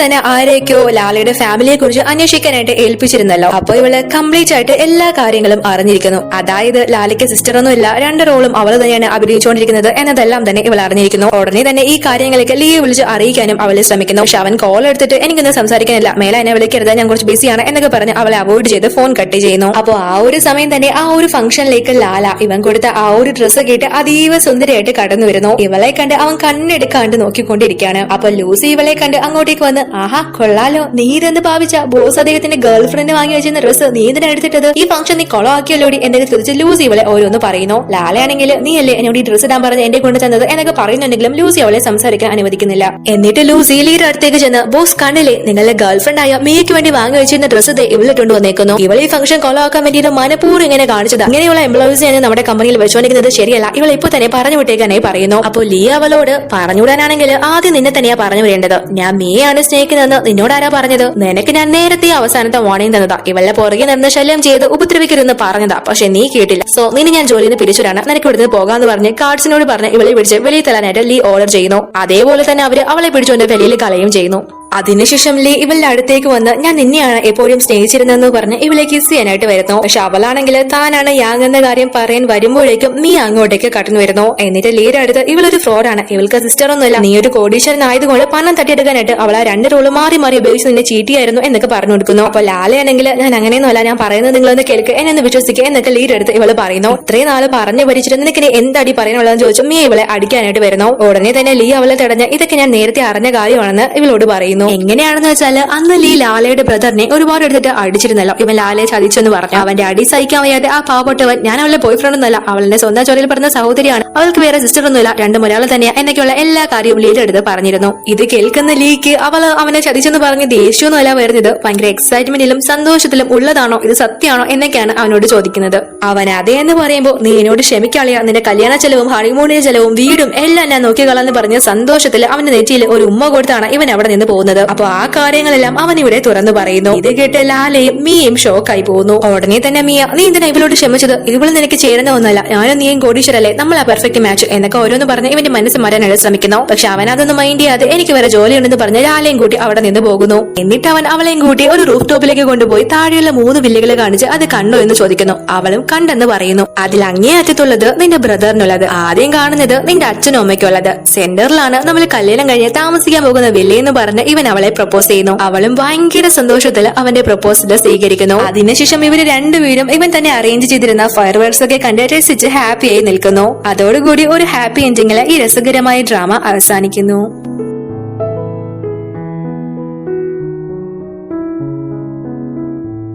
തന്നെ ആരെയൊക്കെയോ ലാലയുടെ ഫാമിലിയെ കുറിച്ച് അന്വേഷിക്കാനായിട്ട് ഏൽപ്പിച്ചിരുന്നല്ലോ. അപ്പൊ ഇവള് കംപ്ലീറ്റ് ആയിട്ട് എല്ലാ കാര്യങ്ങളും അറിഞ്ഞിരിക്കുന്നു. അതായത് ലാലയ്ക്ക് സിസ്റ്റർ ഒന്നുമില്ല, രണ്ട് റോളും അവള് തന്നെയാണ് അഭിനയിച്ചുകൊണ്ടിരിക്കുന്നത് എന്നതെല്ലാം തന്നെ ഇവൾ അറിഞ്ഞിരിക്കുന്നു. ഉടനെ തന്നെ ഈ കാര്യങ്ങളൊക്കെ ലീ വിളിച്ച് അറിയിക്കാനും അവളെ ശ്രമിക്കുന്നു. പക്ഷെ അവൻ കോൾ എടുത്തിട്ട് എനിക്കൊന്നും സംസാരിക്കാനില്ല, മേലെ എന്നെ വിളിക്കരുത്, ഞാൻ കുറച്ച് ബിസിയാണ് എന്നൊക്കെ പറഞ്ഞ് അവളെ അവോയ്ഡ് ചെയ്ത് ഫോൺ കട്ട് ചെയ്യുന്നു. അപ്പൊ ആ ഒരു സമയം തന്നെ ആ ഒരു ഫംഗ്ഷനിലേക്ക് ലാല ഇവൻ കൊടുത്ത ആ ഒരു ഡ്രസ്സ് കേട്ട് അതീവ സുന്ദരിയായിട്ട് കടന്നു വരുന്നു. ഇവളെ കണ്ട് അവൻ കണ്ണെടുക്കാണ്ട് നോക്കിക്കൊണ്ടിരിക്കുകയാണ്. അപ്പൊ ലൂസി ഇവളെ കണ്ട് അങ്ങോട്ടേക്ക് വന്ന് ആഹാ കൊള്ളാലോ, നീ ഇതെന്ന് ഭാവിച്ച ബോസ് അദ്ദേഹത്തിന്റെ ഗേൾ ഫ്രണ്ട് വാങ്ങി വെച്ചിരുന്ന ഡ്രസ്സ് നീ ഇതിനെ എടുത്തിട്ടത്, ഈ ഫംഗ്ഷൻ നീ കൊളാക്കിയല്ലോടി എന്നൊക്കെ തിരിച്ച് ലൂസി ഇവളെ ഓരോന്ന് പറയുന്നു. ലാലയാണെങ്കിൽ നീ അല്ലേ എന്നോട് ഈ ഡ്രസ്സ് ഇടാൻ പറഞ്ഞ് എന്റെ കൊണ്ട് തന്നത് എന്നൊക്കെ പറയുന്നുണ്ടെങ്കിലും ലൂസി അവളെ സംസാരിക്കാൻ അനുവദിക്കുന്നില്ല. എന്നിട്ട് ലൂസി ലീയുടെ അടുത്തേക്ക് ചെന്ന് ബോസ് കണ്ടില്ലേ, നിങ്ങളുടെ ഗേൾ ഫ്രണ്ട് ആയ മിയയ്ക്ക് വേണ്ടി വാങ്ങി വെച്ചിരുന്ന ഡ്രസ്സ് ഇവളിട്ടുണ്ട് വന്നേക്കുന്നു, ഇവൾ ഈ ഫംഗ്ഷൻ കൊളാക്കാൻ വേണ്ടിയിട്ട് മനഃപൂർവ്വം ഇങ്ങനെ കാണിച്ചത്, അങ്ങനെയുള്ള എംപ്ലോയീസിനെ നമ്മുടെ കമ്പനിയിൽ വെച്ചുകൊണ്ടിരിക്കുന്നത് ശരിയല്ല, ഇവൾ ഇപ്പൊ തന്നെ പറഞ്ഞു വിട്ടേക്കാനായി പറയുന്നു. അപ്പൊ ലീ അവളോട് പറഞ്ഞുവിടാനാണെങ്കിൽ ആദ്യം നിന്നെ തന്നെയാ പറഞ്ഞു വരേണ്ടത്, ഞാൻ മിയയാണ് സ്നേഹിക്കുന്നതെന്ന് നിന്നോട് ആരാ പറഞ്ഞത്, നിനക്ക് ഞാൻ നേരത്തെ അവസാനത്തെ വാർണിംഗ് തന്നതാ, ഇവളുടെ പുറകെ നിന്ന് ശല്യം ചെയ്ത് ഉപദ്രവിക്കരുതെന്ന് പറഞ്ഞതാ, പക്ഷെ നീ കേട്ടില്ല, സോ നിന്നെ ഞാൻ ജോലിയിൽ നിന്ന് പിരിച്ചുവിടാണ്, നിനക്ക് ഇവിടുന്ന് പോകാന്ന് പറഞ്ഞ് ഗാർഡ്സിനോട് പറഞ്ഞ് ഇവളെ പിടിച്ച് വെളിയിൽ തരാനായിട്ട് ലീ ഓർഡർ ചെയ്യുന്നു. അതേപോലെ തന്നെ അവര് അവളെ പിടിച്ചുകൊണ്ട് വെളിയിൽ കളയും ചെയ്യുന്നു. അതിനുശേഷം ലീ ഇവളുടെ അടുത്തേക്ക് വന്ന് ഞാൻ നിന്നെയാണ് എപ്പോഴും സ്നേഹിച്ചിരുന്നെന്ന് പറഞ്ഞ് ഇവളെ കിസ് ചെയ്യാനായിട്ട് വരുന്നു. പക്ഷെ അവളാണെങ്കിൽ താനാണ് യാങ് എന്ന കാര്യം പറയാൻ വരുമ്പോഴേക്കും നീ അങ്ങോട്ടേക്ക് കടന്നു വരുന്നു. എന്നിട്ട് ലീയുടെ അടുത്ത് ഇവളൊരു ഫ്രോഡാണ്, ഇവൾക്ക് സിസ്റ്റർ ഒന്നുമില്ല, നീ ഒരു കോടീശ്വരനായതുകൊണ്ട് പണം തട്ടിയെടുക്കാനായിട്ട് അവൾ ആ രണ്ട് റോള് മാറി മാറി ഉപയോഗിച്ച് നിന്നെ ചീറ്റിയായിരുന്നു എന്നൊക്കെ പറഞ്ഞു കൊടുക്കുന്നു. അപ്പൊ ലാലയാണെങ്കിൽ ഞാൻ അങ്ങനെയൊന്നുമല്ല, ഞാൻ പറയുന്നത് നിങ്ങളൊന്ന് കേൾക്ക്, എന്നെ വിശ്വസിക്കുക എന്നൊക്കെ ലീയുടെ അടുത്ത് ഇവള് പറയുന്നു. ഇത്രയും നാള് പറഞ്ഞു പഠിച്ചിട്ട് നിനക്ക് എന്താടി പറയാനുള്ളതെന്ന് ചോദിച്ചു മീ ഇവളെ അടിക്കാനായിട്ട് വരുന്നു. ഉടനെ തന്നെ ലീ അവളെ തടഞ്ഞ് ഇതൊക്കെ ഞാൻ നേരത്തെ അറിഞ്ഞ കാര്യമാണെന്ന് ഇവളോട് പറയുന്നു. എങ്ങനെയാണെന്ന് വെച്ചാല് അന്ന് ലീ ലാലയുടെ ബ്രദറിനെ ഒരുപാട് എടുത്തിട്ട് അടിച്ചിരുന്നല്ലോ, ഇവൻ ലാലയെ ചതിച്ചെന്ന് പറഞ്ഞു. അവന്റെ അടി സഹിക്കാൻ വയ്യാതെ ആ പാവപ്പെട്ടവൻ ഞാൻ അവളുടെ ബോയ് ഫ്രണ്ട് ഒന്നല്ല, അവളുടെ സ്വന്തം ചോരയിൽ പറഞ്ഞ സഹോദരിയാണ്, അവൾക്ക് വേറെ സിസ്റ്റർ ഒന്നുമില്ല, രണ്ട് മലയാളം തന്നെയാ എന്നൊക്കെയുള്ള എല്ലാ കാര്യവും ലീയുടെ അടുത്ത് പറഞ്ഞിരുന്നു. ഇത് കേൾക്കുന്ന ലീക്ക് അവനെ ചതിച്ചെന്ന് പറഞ്ഞ് ദേഷ്യമൊന്നുമല്ല വരുന്നത്, ഭയങ്കര എക്സൈറ്റ്മെന്റിലും സന്തോഷത്തിലും ഉള്ളതാണോ, ഇത് സത്യമാണോ എന്നൊക്കെയാണ് അവനോട് ചോദിക്കുന്നത്. അവൻ അതേ എന്ന് പറയുമ്പോൾ നീ എന്നോട് ക്ഷമിക്കാളിയാ, നിന്റെ കല്യാണ ചെലവും ഹണിമൂണിന്റെ ചെലവും വീടും എല്ലാം ഞാൻ നോക്കിക്കളാന്ന് പറഞ്ഞ് സന്തോഷത്തിൽ അവന്റെ നെറ്റിയിൽ ഒരു ഉമ്മ കൊടുത്താണ് ഇവൻ അവിടെ നിന്ന് പോകുന്നത്. അപ്പൊ ആ കാര്യങ്ങളെല്ലാം അവൻ ഇവിടെ തുറന്നു പറയുന്നു. ഇത് കേട്ട് ലാലയും മിയയും ഷോക്കായി പോകുന്നു. ഉടനെ തന്നെ മിയ നീ എന്തിനാ ഇവളോട് ക്ഷമിച്ചത്, ഇവള് നിനക്ക് ചേരുന്ന ഒന്നല്ല, ഞാനും നീയും കോടീശ്വരല്ലേ, നമ്മൾ ആ പെർഫെക്റ്റ് മാച്ച് എന്നൊക്കെ ഓരോന്ന് പറഞ്ഞ് ഇവന്റെ മനസ്സ് മാറാനായിട്ട് ശ്രമിക്കുന്നു. പക്ഷെ അവൻ അതൊന്നും മൈൻഡ് ചെയ്യാതെ എനിക്ക് വേറെ ജോലിയുണ്ടെന്ന് പറഞ്ഞ് ലാലയും കൂട്ടി അവിടെ നിന്ന് പോകുന്നു. എന്നിട്ട് അവൻ അവളെയും കൂട്ടി ഒരു റൂഫ് ടോപ്പിലേക്ക് കൊണ്ടുപോയി താഴെയുള്ള 3 വില്ലുകളെ കാണിച്ച് അത് കണ്ടോ എന്ന് ചോദിക്കുന്നു. അവളും കണ്ടെന്ന് പറയുന്നു. അതിൽ അങ്ങേ അറ്റത്തുള്ളത് നിന്റെ ബ്രദറിനുള്ളത്, ആദ്യം കാണുന്നത് നിന്റെ അച്ഛനും അമ്മയ്ക്കുള്ളത്, സെന്ററിലാണ് നമ്മൾ കല്യാണം കഴിഞ്ഞ് താമസിക്കാൻ പോകുന്ന വില്ലയെന്ന് പറഞ്ഞ് ഇവൻ ഇവൻ അവളെ പ്രപ്പോസ് ചെയ്യുന്നു. അവളും ഭയങ്കര സന്തോഷത്തിൽ അവന്റെ പ്രപ്പോസൽ സ്വീകരിക്കുന്നു. അതിനുശേഷം ഇവര് രണ്ടുപേരും ഇവൻ തന്നെ അറേഞ്ച് ചെയ്തിരുന്ന ഫയർ വർക്ക്സ് ഒക്കെ കണ്ട് രസിച്ച് ഹാപ്പിയായി നിൽക്കുന്നു. അതോടുകൂടി ഒരു ഹാപ്പി എൻഡിങ്ങിൽ ഈ രസകരമായ ഡ്രാമ അവസാനിക്കുന്നു.